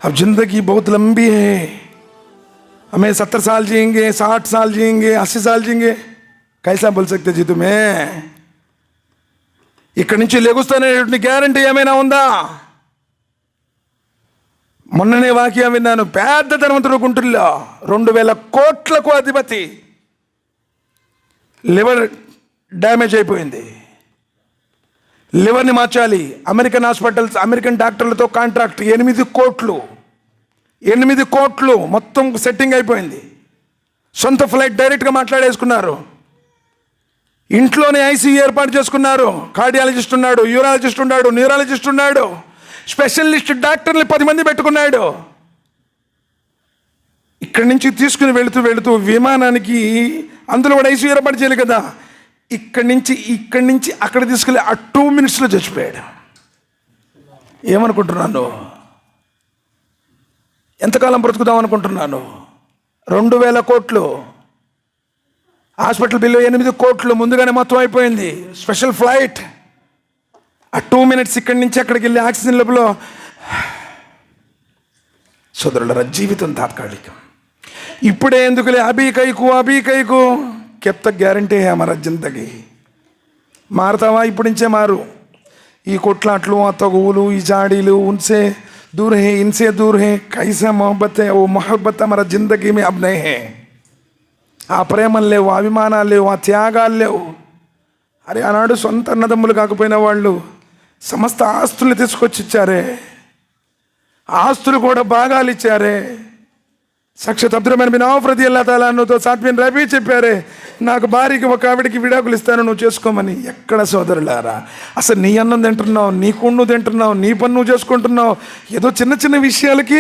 अब जिंदगी बहुत लंबी है, हमें 70 साल जिएंगे, 60 साल जिएंगे, 80 साल जिएंगे, कैसा बोल सकते जी तुम्हें? ఇక్కడి నుంచి లెగుస్తానేటువంటి గ్యారంటీ ఏమైనా ఉందా? మొన్ననే వాక్యం విన్నాను. పెద్ద ధనవంతుడు గుంటూరులో 2000 కోట్లకు అధిపతి, లివర్ డ్యామేజ్ అయిపోయింది, లివర్ని మార్చాలి. అమెరికన్ హాస్పిటల్స్, అమెరికన్ డాక్టర్లతో కాంట్రాక్ట్ 8 కోట్లు మొత్తం సెట్టింగ్ అయిపోయింది. సొంత ఫ్లైట్ డైరెక్ట్గా మాట్లాడేసుకున్నారు. ఇంట్లోనే ఐసీయూ ఏర్పాటు చేసుకున్నారు. కార్డియాలజిస్ట్ ఉన్నాడు, యూరాలజిస్ట్ ఉన్నాడు, న్యూరాలజిస్ట్ ఉన్నాడు, స్పెషలిస్ట్ డాక్టర్లు 10 మంది పెట్టుకున్నాడు. ఇక్కడి నుంచి తీసుకుని వెళుతూ విమానానికి, అందులో కూడా ఐసీయూ ఏర్పాటు చేయాలి కదా, ఇక్కడి నుంచి అక్కడ తీసుకెళ్ళి ఆ 2 minutesలో చచ్చిపోయాడు. ఏమనుకుంటున్నాను? ఎంతకాలం బ్రతుకుదాం అనుకుంటున్నాను? 2000 కోట్లు, హాస్పిటల్ బిల్లు 8 కోట్లు, ముందుగానే మొత్తం అయిపోయింది. స్పెషల్ ఫ్లైట్, ఆ 2 minutes ఇక్కడి నుంచి అక్కడికి వెళ్ళి ఆక్సిజన్ లెవెల్లో. సోదరులరా, జీవితం తాత్కాలికం. ఇప్పుడే ఎందుకులే, అభీ కైకు కెప్ తక్ గ్యారంటీ హే హమారా జిందగీ. మారుతావా? ఇప్పటి నుంచే మారు. ఈ కొట్లాట్లు, ఆ తగువులు, ఈ జాడీలు ఉన్సే दूर है, इनसे दूर है. कैसा मोहब्बत है, वो मोहब्बत हमारा జిందగీ में अब नहीं है. ఆ ప్రేమలు లేవు, అభిమానాలు లేవు, ఆ త్యాగాలు లేవు. అరే, ఆనాడు సొంత అన్నదమ్ములు కాకపోయిన వాళ్ళు సమస్త ఆస్తులు తీసుకొచ్చి ఇచ్చారే, ఆస్తులు కూడా భాగాలు ఇచ్చారే. సాక్షాత్ అబ్దుర్రహ్మాన్ బిన్ ఔఫ్ రదియల్లాహు తఆలా అన్హుతో సాద్ బిన్ రబీ చెప్పారే, నాకు భార్యకి ఒక ఆవిడికి విడాకులు ఇస్తాను, నువ్వు చేసుకోమని. ఎక్కడ సోదరులారా, అసలు నీ అన్నం తింటున్నావు, నీ కుండు తింటున్నావు, నీ పని నువ్వు చేసుకుంటున్నావు. ఏదో చిన్న విషయాలకి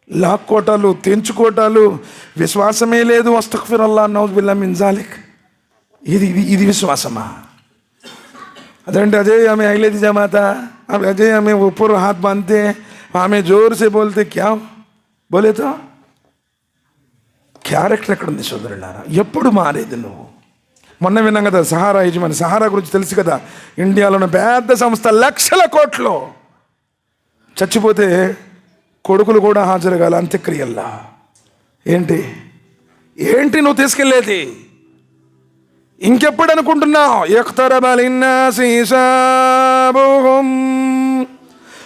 లాక్కోటాలు, తెంచుకోటాలు, విశ్వాసమే లేదు. అస్తగ్ఫిరుల్లాహ్, నౌజు బిల్లాహి మిన్ జాలిక్. ఇది విశ్వాసమా? అదేంటి అజయ్ ఆమె అహ్లే జమాత, అజయ్ ఆమె ऊपर हाथ बांधते, ఆమె जोर से बोलते, क्या बोले तो? క్యారెక్టర్ ఎక్కడుంది సోదరులారా? ఎప్పుడు మారేది నువ్వు? మొన్న విన్నాం కదా, సహారా యజమాని. సహారా గురించి తెలుసు కదా, ఇండియాలోని పెద్ద సంస్థ, లక్షల కోట్లు. చచ్చిపోతే కొడుకులు కూడా హాజరు కాల అంత్యక్రియల్లా. ఏంటి నువ్వు తీసుకెళ్ళేది? ఇంకెప్పుడు అనుకుంటున్నావు? ఇఖ్తరబ లిన్నాసి హిసాబుహుం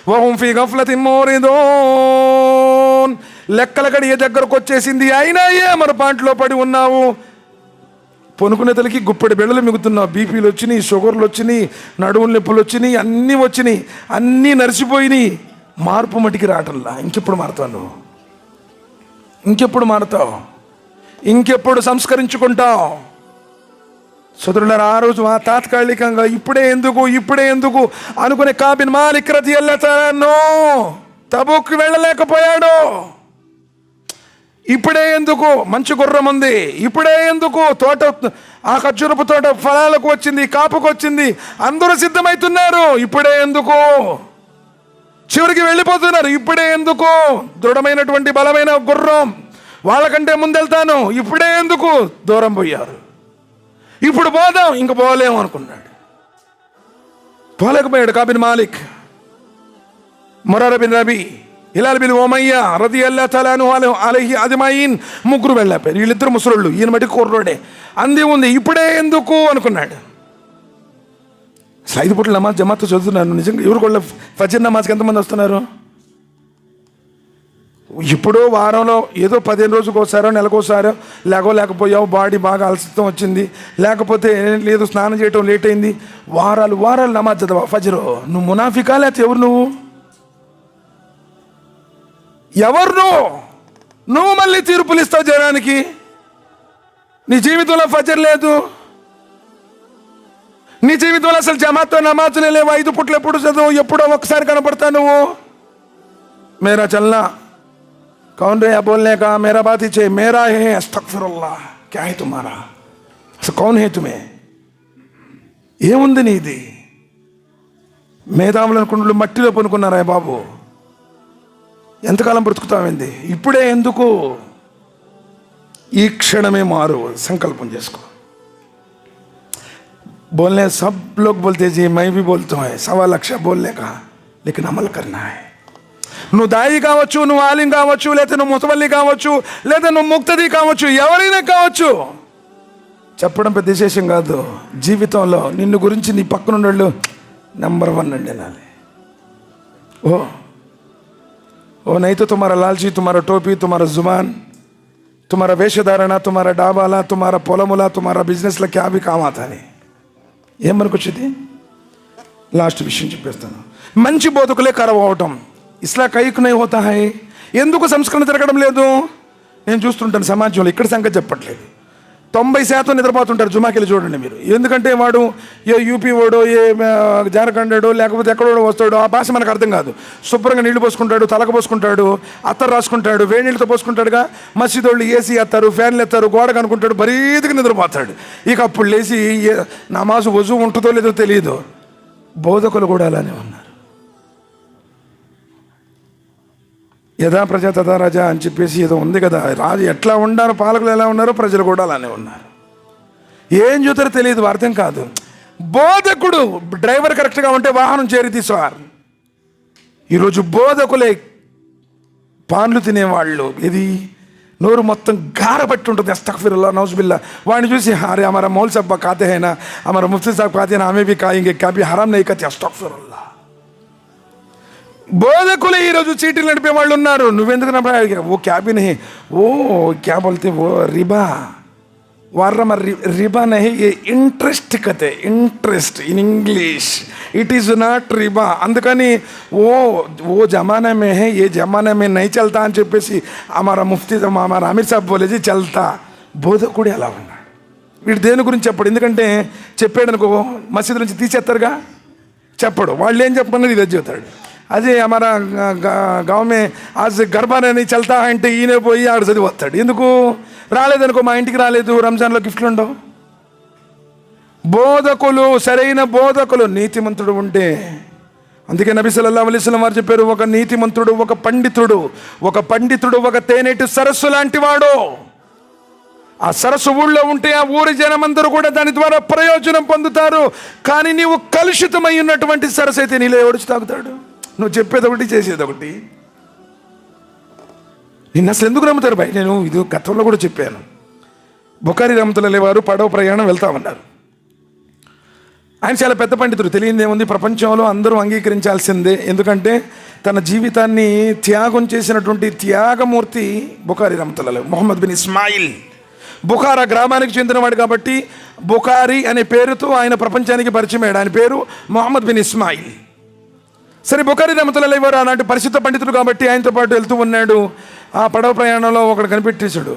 వహుం ఫీ గఫ్లతిన్ మురిదూన్. లెక్కల గడియ దగ్గరకు వచ్చేసింది, అయినా మరపాంట్లో పడి ఉన్నావు. పొనుకునే తలకి గుప్పెడి బెళ్ళలు మిగుతున్నావు. బీపీలు వచ్చినాయి, షుగర్లు వచ్చినాయి, నడువుల నొప్పులు వచ్చినాయి, అన్నీ వచ్చినాయి, అన్నీ నరిసిపోయినాయి. మార్పు మటికి రావటంలా. ఇంకెప్పుడు మారుతావు నువ్వు? ఇంకెప్పుడు మారుతావు? ఇంకెప్పుడు సంస్కరించుకుంటావు? సోదరులారా, ఆ రోజు ఆ తాత్కాలికంగా ఇప్పుడే ఎందుకు అనుకునే కాబ్ బిన్ మాలిక్ రదియల్లాహు తఆలా అన్హు తబూక్ వెళ్ళలేకపోయాడు. ఇప్పుడే ఎందుకు? మంచి గుర్రం ఉంది. ఇప్పుడే ఎందుకు? తోట, ఆ ఖర్జూరపు తోట ఫలాలకు వచ్చింది, కాపుకు వచ్చింది, అందరూ సిద్ధమవుతున్నారు. ఇప్పుడే ఎందుకు? చివరికి వెళ్ళిపోతున్నారు. ఇప్పుడే ఎందుకు? దృఢమైనటువంటి బలమైన గుర్రం, వాళ్ళకంటే ముందెళ్తాను. ఇప్పుడే ఎందుకు? దూరం పోయారు. ఇప్పుడు పోదాం, ఇంక పోలేము అనుకున్నాడు. పోలేకపోయాడు. Kab bin Malik, Murara bin Rabi, Hilal bin Umayya రదియల్లాహు తఆలా అన్హు అలైహి అజ్మయీన్, ముగ్గురు వెళ్ళారు. వీళ్ళిద్దరు ముసలోళ్ళు, ఈయన మట్టి కుర్రోడే. అంది ఉంది. ఇప్పుడే ఎందుకు అనుకున్నాడు. 5 పూట్ల నమాజ్ జమాత్తో చదువుతున్నాను. నిజంగా ఎవరు కూడా ఫజర్ నమాజ్కి ఎంతమంది వస్తున్నారు? ఇప్పుడు వారంలో ఏదో 15 రోజులకు ఒకసారో, నెలకోసారో, లేకపోయావు, బాడీ బాగా అలసత్వం వచ్చింది, లేకపోతే లేదు స్నానం చేయటం లేట్ అయింది, వారాలు నమాజ్ చదవా ఫజరు. నువ్వు మునాఫికా లేకపోతే ఎవరు నువ్వు? నువ్వు మళ్ళీ తీర్పులు ఇస్తావు జనానికి. నీ జీవితంలో ఫజర్ లేదు, నీ జీవితంలో అసలు జమాత్తో నమాజులే లేవు. 5 పూట్లు ఎప్పుడు చదువు, ఎప్పుడో ఒకసారి కనపడతా నువ్వు. మేరా చల్నా कौन रे बोलने का, मेरा बात ही चाहिए, मेरा है, अस्तगफिरुल्लाह, क्या है तुम्हारा, असल कौन है तुम्हें? ఏముంది నీది? మేధావులు అనుకుంటున్నారు, మట్టిలో పనుకున్నారా బాబు? ఎంతకాలం బ్రతుకుతామైంది? ఇప్పుడే ఎందుకు? ఈ క్షణమే మారు, సంకల్పం చేసుకో. बोलने सब लोग बोलते जी, मैं भी बोलता हूँ 1.25 लाख बोलने का, लेकिन अमल करना है. నువ్వు దాయి కావచ్చు, నువ్వు ఆలిం కావచ్చు, లేదా నువ్వు ముతవల్లి కావచ్చు, లేదా నువ్వు ముక్తది కావచ్చు, ఎవరైనా కావచ్చు. చెప్పడం పెద్ద విశేషం కాదు. జీవితంలో నిన్ను గురించి నీ పక్కన ఉన్నోళ్ళు నెంబర్ 1 అండి నాలి. ఓ नहीं तो तुम्हारा लालची, तुम्हारा टोपी, तुम्हारा जुबान, तुम्हारा వేషధారణ, तुम्हारा డాబాలా, तुम्हारा పొలములా, तुम्हारा బిజినెస్లో క్యా भी काम आता नहीं. ఏమనుకొచ్చింది? లాస్ట్ విషయం చెప్పేస్తాను. మంచి బోధకులే ఖరాబ్ అవటం. ఇస్లా కైక్ నై హోతా హై. ఎందుకు సంస్కరణ జరగడం లేదు? నేను చూస్తుంటాను సమాజంలో. ఇక్కడ సంగతి చెప్పట్లేదు. 90% నిద్రపోతుంటారు. జుమాకెళ్ళి చూడండి మీరు. ఎందుకంటే వాడు ఏ యూపీ వాడో, ఏ జార్ఖండో, లేకపోతే ఎక్కడో వస్తాడో, ఆ భాష మనకు అర్థం కాదు. శుభ్రంగా నీళ్లు పోసుకుంటాడు, తలకు పోసుకుంటాడు, అత్తరు రాసుకుంటాడు, వేడి నీళ్ళతో పోసుకుంటాడుగా. మసీదు వాళ్ళు ఏసీ ఎత్తారు, ఫ్యాన్లు ఎత్తారు, గోడకు అనుకుంటాడు, బరీదిగా నిద్రపోతాడు. ఇక అప్పుడు లేచి నమాజు వజూ ఉంటుందో లేదో తెలియదు. బోధకులు కూడా అలానే ఉన్నారు. యథా ప్రజా తథా రాజా అని చెప్పేసి ఏదో ఉంది కదా. రాజు ఎట్లా ఉన్నారు, పాలకులు ఎలా ఉన్నారో ప్రజలు కూడా అలానే ఉన్నారు. ఏం చూతారో తెలియదు, అర్థం కాదు. బోధకుడు డ్రైవర్ కరెక్ట్గా ఉంటే వాహనం చేరి తీసుకోవాలి. ఈరోజు బోధకులే పాన్లు తినేవాళ్ళు. ఇది నోరు మొత్తం గారబట్టి ఉంటుంది. అస్తగ్ఫిరుల్లా, నౌజుబిల్లా. వాడిని చూసి అరే हमारा मौल साहब खाते हैं ना, हमारा मुफ्ती साहब खाते हैं ना, हमें भी खाएंगे, क्या भी हराम नहीं खाते. అస్తగ్ఫిరుల్లా. బోధకులు ఈరోజు చీటీలు నడిపే వాళ్ళు ఉన్నారు. నువ్వెందుకు నడిపా? ఓ క్యాబిన్ హే, ఓ క్యా బోల్తే, ఓ రిబా వార్రమ రిబా నహి, ఏ ఇంట్రెస్ట్ కతే. Interest in English it is not రిబా. అందుకని ఓ జమానా మే హే, ఏ జమానా మే నై చల్తా అని చెప్పేసి హమారా ముఫ్తీ హమారా అమీర్ సాబ్ బోలేజీ చల్తా. బోధకుడు ఎలా ఉన్నాడు? వీడు దేని గురించి చెప్పడు. ఎందుకంటే చెప్పాడు అనుకో మసీదు నుంచి తీసేస్తారుగా. చెప్పడు. వాళ్ళు ఏం చెప్పమన్నది ఇది చెబుతాడు. అదే हमारा गाँव में आज गरबा नहीं चलता అంటే ఈయన పోయి ఆడు చదివి వస్తాడు. ఎందుకు రాలేదనుకో, మా ఇంటికి రాలేదు, రంజాన్లో గిఫ్ట్లు ఉండవు. బోధకులు, సరైన బోధకులు, నీతిమంతుడు ఉంటే. అందుకే నబీ సల్లల్లాహు అలైహి వసల్లం వారు చెప్పారు, ఒక నీతిమంతుడు, ఒక పండితుడు ఒక తేనెటి సరస్సు లాంటి వాడు. ఆ సరస్సు ఊళ్ళో ఉంటే ఆ ఊరి జనమందరూ కూడా దాని ద్వారా ప్రయోజనం పొందుతారు. కానీ నీవు కలుషితమై ఉన్నటువంటి సరస్సు అయితే నీలో ఎవడు తాగుతాడు? నువ్వు చెప్పేది ఒకటి, చేసేది ఒకటి. నిన్ను అసలు ఎందుకు నమ్ముతారు భయ్? నేను ఇది గతంలో కూడా చెప్పాను. బుఖారీ రహమతుల్లాహి వారు పడవ ప్రయాణం వెళ్తామన్నారు. ఆయన చాలా పెద్ద పండితుడు. తెలియదు ఏముంది, ప్రపంచంలో అందరూ అంగీకరించాల్సిందే. ఎందుకంటే తన జీవితాన్ని త్యాగం చేసినటువంటి త్యాగమూర్తి బుఖారీ రహమతుల్లాహి. మొహమ్మద్ బిన్ ఇస్మాయిల్ బుఖారా గ్రామానికి చెందినవాడు కాబట్టి బుఖారీ అనే పేరుతో ఆయన ప్రపంచానికి పరిచయం అయ్యాడు. ఆయన పేరు మొహమ్మద్ బిన్ ఇస్మాయిల్. సరే, బుఖారీ రహమతుల్లాహి వారు అలాంటి పరిశుద్ధ పండితుడు కాబట్టి ఆయనతో పాటు వెళ్తూ ఉన్నాడు. ఆ పడవ ప్రయాణంలో ఒకడు కనిపెట్టేశాడు.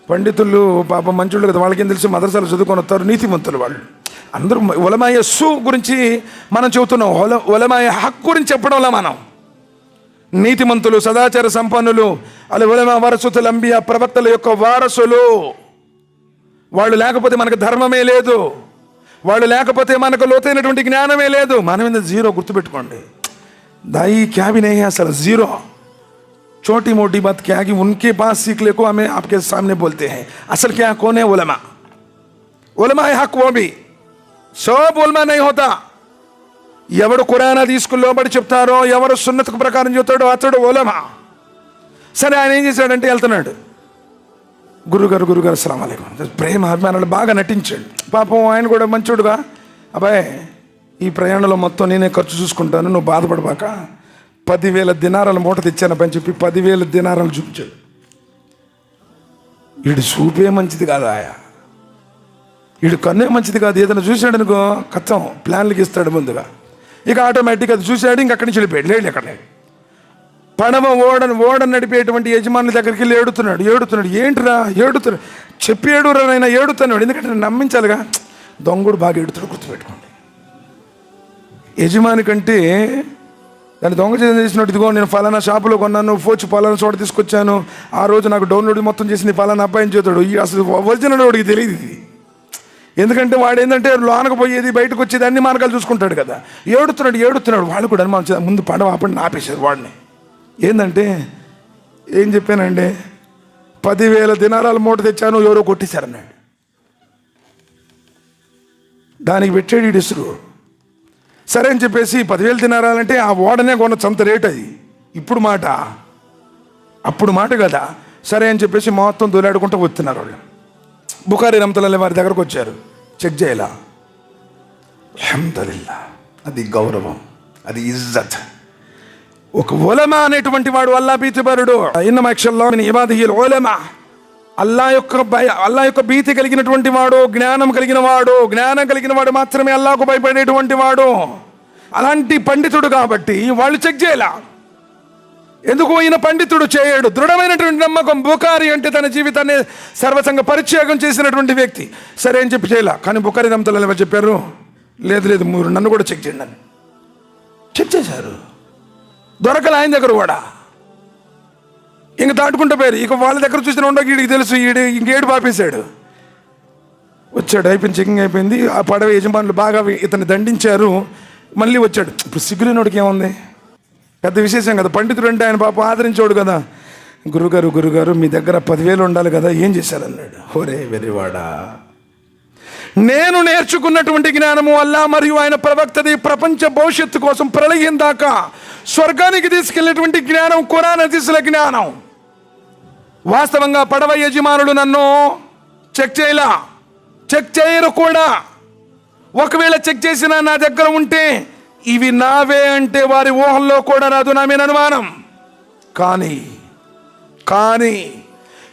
పండితులు పాపం మంచుళ్ళు కదా, వాళ్ళకేం తెలుసు, మదర్సాలు చదువుకొని వస్తారు, నీతిమంతులు వాళ్ళు అందరూ. ఉలమాయ సు గురించి మనం చెబుతున్నాం, ఉలమాయ హక్ గురించి చెప్పడంలో మనం. నీతిమంతులు, సదాచార సంపన్నులు, అలా ఉలమా వరసతుల్ అంబియా, ప్రవక్తల యొక్క వారసులు. వాళ్ళు లేకపోతే మనకు ధర్మమే లేదు, వాళ్ళు లేకపోతే మనకు లోతైనటువంటి జ్ఞానమే లేదు. మనం మీద జీరో, గుర్తుపెట్టుకోండి. दाई क्या भी नहीं है, असल जीरो. छोटी मोटी बात क्या कि उनके पास सीख ले को हमें आपके सामने बोलते हैं. असल क्या कौन है? उलमा. उलमा है हक, वो भी सब उलमा नहीं होता. ఎవడు ఖురాన్ హదీస్కు లోబడి చెప్తారో, ఎవరు సున్నత్ ప్రకారం చెప్తాడో అతడు ఉలమా. సరే, ఆయన ఏం చేశాడంటే వెళ్తున్నాడు. గురుగారు అస్సలాము అలైకుం, ప్రేమ అభిమానాలు బాగా నటించాడు. పాపం ఆయన కూడా మంచోడుగా, అబ్బాయి ఈ ప్రయాణంలో మొత్తం నేనే ఖర్చు చూసుకుంటాను, నువ్వు బాధపడబాక, 10,000 దినారాల మూట తెచ్చానని చెప్పి 10,000 దినారాలు చూపించాడు. వీడు చూపే మంచిది కాదు, వీడు కన్నే మంచిది కాదు. ఏదైనా చూశాడు అనుకో కథం ప్లాన్లకి ఇస్తాడు ముందుగా. ఇక ఆటోమేటిక్గా అది చూశాడు, ఇంక అక్కడి నుంచి వెళ్ళిపోయాడు. లేడు అక్కడ. పడవ ఓడను నడిపేటువంటి యజమానుల దగ్గరికి వెళ్ళి ఏడుతున్నాడు. ఏంటిరా ఏడుతున్నాడు? చెప్పి ఏడురా నైనా, ఏడుతున్నాడు. ఎందుకంటే నమ్మించాలిగా. దొంగడు బాగా ఏడుతాడు, గుర్తుపెట్టుకోండి. యజమాని కంటే దాన్ని దొంగ చేసినట్టు, ఇదిగో నేను ఫలానా షాపులో కొన్నాను, ఫోచి ఫలానా చోట తీసుకొచ్చాను, ఆ రోజు నాకు డౌన్లోడ్ మొత్తం చేసి ఫలానా అబ్బాయిని చేతాడు. అసలు ఒరిజినల్ వాడికి తెలియదు ఇది. ఎందుకంటే వాడు ఏంటంటే లోనకు పోయేది, బయటకు వచ్చేది, అన్ని మార్గాలు చూసుకుంటాడు కదా. ఏడుతున్నాడు. వాళ్ళు కూడా అనుమానం, ముందు పడవ ఆపండి ఆపేశారు వాడిని. ఏంటంటే ఏం చెప్పానండి, 10,000 దినారాల మూట తెచ్చాను, ఎవరో కొట్టేశారన్నాడు. దానికి పెట్టాడు ఈ ఇసురు. సరే అని చెప్పేసి 10,000 దినారాలంటే ఆ ఓడనే కొనొచ్చు, అంత రేట్ అది. ఇప్పుడు మాట, అప్పుడు మాట కదా. సరే అని చెప్పేసి మొత్తం దొలాడుకుంటూ వస్తున్నారు వాళ్ళు. బుఖారీ రహ్మతుల్లాహి వారి దగ్గరకు వచ్చారు. చెక్ చేయాల. అల్హమ్దులిల్లాహ్, అది గౌరవం, అది ఇజ్జత్. ఒక ఉలమా అనేటువంటి వాడు అల్లా భీతిపరుడు. ఇన్నమా యఖ్షాల్లాహ మిన్ ఇబాదిహిల్ ఉలమా, అల్లా యొక్క భీతి కలిగినటువంటి వాడు, జ్ఞానం కలిగిన వాడు మాత్రమే అల్లాకు భయపడేటువంటి వాడు. అలాంటి పండితుడు కాబట్టి వాళ్ళు చెక్ చేయాల. ఎందుకు ఈయన పండితుడు చేయడు? దృఢమైనటువంటి నమ్మకం. బుఖారీ అంటే తన జీవితాన్ని సర్వసంగ పరిత్యాగం చేసినటువంటి వ్యక్తి. సరే అని చెప్పి చేయాల. కానీ బుఖారీ రహ్మతుల్లాహి వారు చెప్పారు, లేదు మీరు నన్ను కూడా చెక్ చేయండి అని. చెక్ చేశారు, దొరకలే ఆయన దగ్గర కూడా. ఇంక దాటుకుంటూ పోయారు. ఇక వాళ్ళ దగ్గర చూసిన ఉండో వీడికి తెలుసు, ఇంకేడు పాపేశాడు. వచ్చాడు, అయిపోయింది, చెకింగ్ అయిపోయింది. ఆ పడవ యజమానులు బాగా ఇతన్ని దండించారు. మళ్ళీ వచ్చాడు. ఇప్పుడు సిగ్గులేనోడికి ఏముంది, పెద్ద విశేషం కదా. పండితుడు అంటే ఆయన పాప ఆదరించోడు కదా. గురుగారు మీ దగ్గర 10,000 ఉండాలి కదా, ఏం చేశారన్నాడు. ఓరే వెర్రివాడా, నేను నేర్చుకున్నటువంటి జ్ఞానము అల్లా మరియు ఆయన ప్రవక్తది ప్రపంచ భవిష్యత్తు కోసం ప్రళయం దాకా స్వర్గానికి తీసుకెళ్ళినటువంటి జ్ఞానం, ఖురాన్ హదీసుల జ్ఞానం. వాస్తవంగా పడవ యజమానులు నన్ను చెక్ చేయరు కూడా. ఒకవేళ చెక్ చేసినా నా దగ్గర ఉంటే ఇవి నావే అంటే వారి ఊహల్లో కూడా రాదు నా మీద అనుమానం. కానీ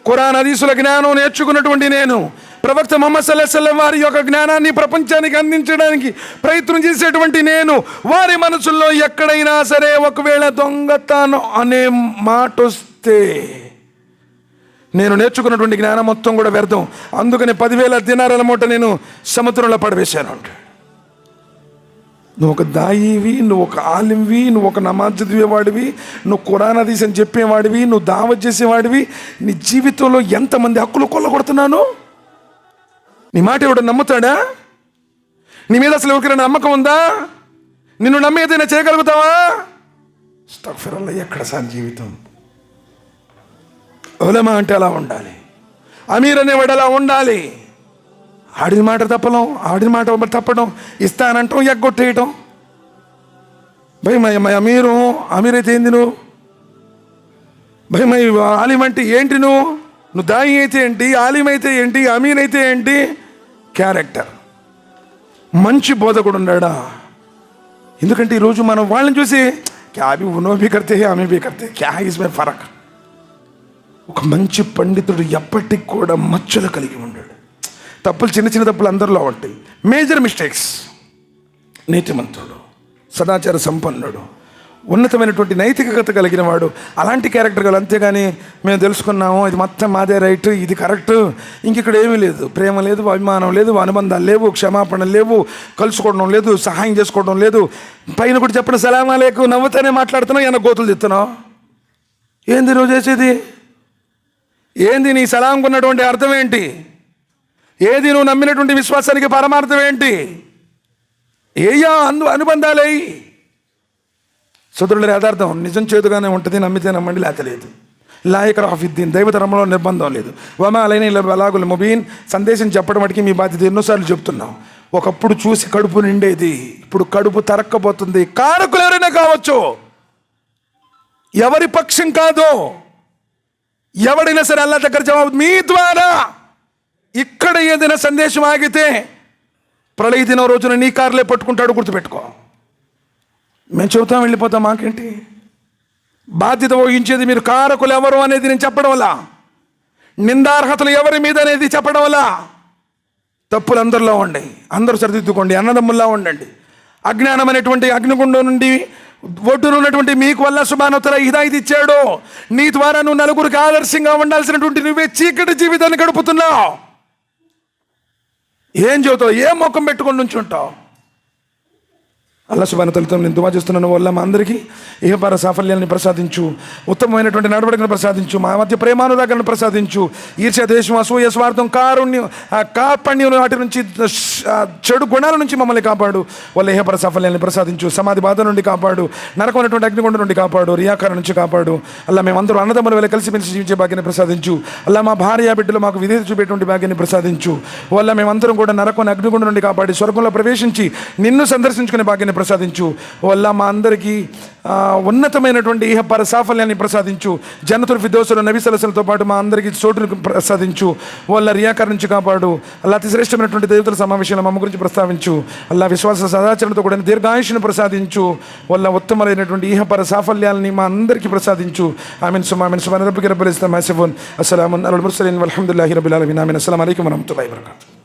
ఖురాన్ హదీసుల జ్ఞానం నేర్చుకున్నటువంటి నేను, ప్రవక్త ముహమ్మద్ సల్లల్లాహు అలైహి వసల్లం వారి యొక్క జ్ఞానాన్ని ప్రపంచానికి అందించడానికి ప్రయత్నం చేసేటువంటి నేను, వారి మనసుల్లో ఎక్కడైనా సరే ఒకవేళ దొంగతనం అనే మాట వస్తే నేను నేర్చుకున్నటువంటి జ్ఞానం మొత్తం కూడా వ్యర్థం. అందుకని 10,000 దినారాల మూట నేను సముద్రంలో పడవేశాను అంటాడు. నువ్వు ఒక దాయివి, నువ్వు ఒక ఆలింవి, నువ్వు ఒక నమాజ్ చదివేవాడివి, నువ్వు ఖురాన్ హదీస్ అని చెప్పేవాడివి, నువ్వు దావత్ చేసేవాడివి. నీ జీవితంలో ఎంతమంది హక్కులు కొల్లగొడుతున్నాను? నీ మాట ఎవడు నమ్ముతాడా? నీ మీద అసలు ఎవరికైనా నమ్మకం ఉందా? నిన్ను నమ్మి ఏదైనా చేయగలుగుతావా? అస్తగ్ఫిరుల్లాహ్, ఎక్కడ సార్ జీవితం? ఉలమా అంటే అలా ఉండాలి, అమీర్ అనేవాడు అలా ఉండాలి. ఆడిన మాట తప్పడం, ఇస్తానంటాం, ఎగ్గొట్టేయటం. అమీర్ అయితే ఏంది నువ్వు? ఆలిం అంటే ఏంటి నువ్వు దాయి అయితే ఏంటి, ఆలిం అయితే ఏంటి, అమీర్ అయితే ఏంటి? క్యారెక్టర్, మంచి బోధకుడు ఉన్నాడా? ఎందుకంటే ఈరోజు మనం వాళ్ళని చూసి క్యా అభి ఉనో భీ కర్తే హై హమే భీ కర్తే, క్యా ఇస్మే ఫరక్. ఒక మంచి పండితుడు ఎప్పటికి కూడా మచ్చలు కలిగి ఉన్నాడు. తప్పులు, చిన్న తప్పులు అందరిలో ఉంటాయి. Major mistakes. నీతిమంతుడు, సదాచార సంపన్నుడు, ఉన్నతమైనటువంటి నైతికత కలిగిన వాడు, అలాంటి క్యారెక్టర్ కాదు. అంతేగాని మేము తెలుసుకున్నాము ఇది మొత్తం మాదే రైట్, ఇది కరెక్ట్, ఇంకిక్కడ ఏమీ లేదు. ప్రేమ లేదు, అభిమానం లేదు, అనుబంధాలు లేవు, క్షమాపణ లేవు, కలుసుకోవడం లేదు, సహాయం చేసుకోవడం లేదు. పైన కూడా చెప్పిన సలాం అలైకుం నవ్వుతానే మాట్లాడుతున్నావు, ఏమన్నా గోతులు తెస్తున్నావు. ఏంది నువ్వు చేసేది? ఏంది నీ సలాంకు ఉన్నటువంటి అర్థం ఏంటి? ఏది నువ్వు నమ్మినటువంటి విశ్వాసానికి పరమార్థం ఏంటి? ఏయా అనుబంధాలే సోదరుల యథార్థం. నిజం చేదుగానే ఉంటుంది, నమ్మితే నమ్మండి, లేకపోతే లేదు. లా ఇక్రాహ ఫిద్దీన్, దైవతరంలో నిర్బంధం లేదు. వమా అలైనా ఇల్లల్ బలాగుల్ ముబీన్, సందేశం చెప్పడం వాటికి మీ బాధ్యత. ఎన్నోసార్లు చెప్తున్నాం. ఒకప్పుడు చూసి కడుపు నిండేది, ఇప్పుడు కడుపు తరక్కపోతుంది. కారకులు ఎవరైనా కావచ్చు, ఎవరి పక్షం కాదు. ఎవడైనా సరే అల్లాహ్ దగ్గర జవాబు మీ ద్వారా. ఇక్కడ ఏదైనా సందేశం ఆగితే ప్రళయ దినం రోజున నీ కార్లే పట్టుకుంటాడు, గుర్తుపెట్టుకో. మేము చెబుతాం, వెళ్ళిపోతాం, మాకేంటి? బాధ్యత వహించేది మీరు. కారకులు ఎవరు అనేది నేను చెప్పడం వల్ల, నిందార్హతలు ఎవరి మీద అనేది చెప్పడం వల్ల. తప్పులు అందరిలో ఉండండి, అందరూ సరిదిద్దుకోండి, అన్నదమ్ముల్లా ఉండండి. అజ్ఞానం అనేటువంటి అగ్నిగుండం నుండి ఒడ్డున ఉన్నటువంటి మీకు వల్ల సుబ్హానహు వ తఆలా హిదాయత్ ఇచ్చాడు. నీ ద్వారా నువ్వు నలుగురికి ఆదర్శంగా ఉండాల్సినటువంటి నువ్వే చీకటి జీవితాన్ని గడుపుతున్నావు. ఏం చెబుతావు? ఏ ముఖం పెట్టుకొని నుంచుంటావు? అల్లాహ్ సుబ్హానహు వ తఆలాతో నేను దువా చేస్తున్నాను, వల్ల మా అందరికీ ఇహపర సాఫల్యాన్ని ప్రసాదించు, ఉత్తమమైనటువంటి నడవడికను ప్రసాదించు, మా మధ్య ప్రేమానురాగాలను ప్రసాదించు. ఈర్ష్య, ద్వేషం, అసూయ, స్వార్థం, కారుణ్యం, కార్పణ్యం, వాటి నుంచి చెడు గుణాల నుంచి మమ్మల్ని కాపాడు. వాళ్ళ ఇహపర సాఫల్యాన్ని ప్రసాదించు. సమాధి బాధ నుండి కాపాడు, నరకమైనటువంటి అగ్నిగుండం నుండి కాపాడు, రియాకారం నుంచి కాపాడు. అల్లా మేమందరూ అన్నదమ్ముల వేళ కలిసిమెలిసి జీవించే భాగ్యాన్ని ప్రసాదించు. అల్లా మా భార్య బిడ్డలు మాకు విధేయత చూపేటువంటి భాగ్యాన్ని ప్రసాదించు. వల్ల మేమందరం కూడా నరకం అగ్నిగుండం నుండి కాపాడి స్వర్గంలో ప్రవేశించి నిన్ను సందర్శించుకునే భాగ్యాన్ని ప్రసాదించు. ఓ అల్లా మా అందరికీ ఉన్నతమైనటువంటి ఇహపర సాఫల్యాన్ని ప్రసాదించు. జన్నతుల్ ఫిర్దౌస్లో నబీ సల్లల్లాహు పాటు మా అందరికీ చోటును ప్రసాదించు. వాళ్ళ రియాకార్ నుంచి కాపాడు. అల్లా అతి శ్రేష్టమైనటువంటి దేవతల సమావేశంలో మమ్మ గురించి ప్రస్తావించు. అల్లా విశ్వాస సదాచరణతో కూడిన దీర్ఘాయుష్ను ప్రసాదించు. వాళ్ళ ఉత్తమమైనటువంటి ఇహపర సాఫల్యాలని మా అందరికీ ప్రసాదించు. ఆమీన్ సుబ్హాన రబ్బిక రబ్బిల్ ఇజ్జతి అమ్మా యసిఫూన్. అస్సలాము అలల్ ముర్సలీన్ వల్హమ్దులిల్లాహి రబ్బిల్ ఆలమీన్. ఆమీన్. అస్సలాము అలైకుం వరహ్మతుల్లాహి వబరకాతుహు.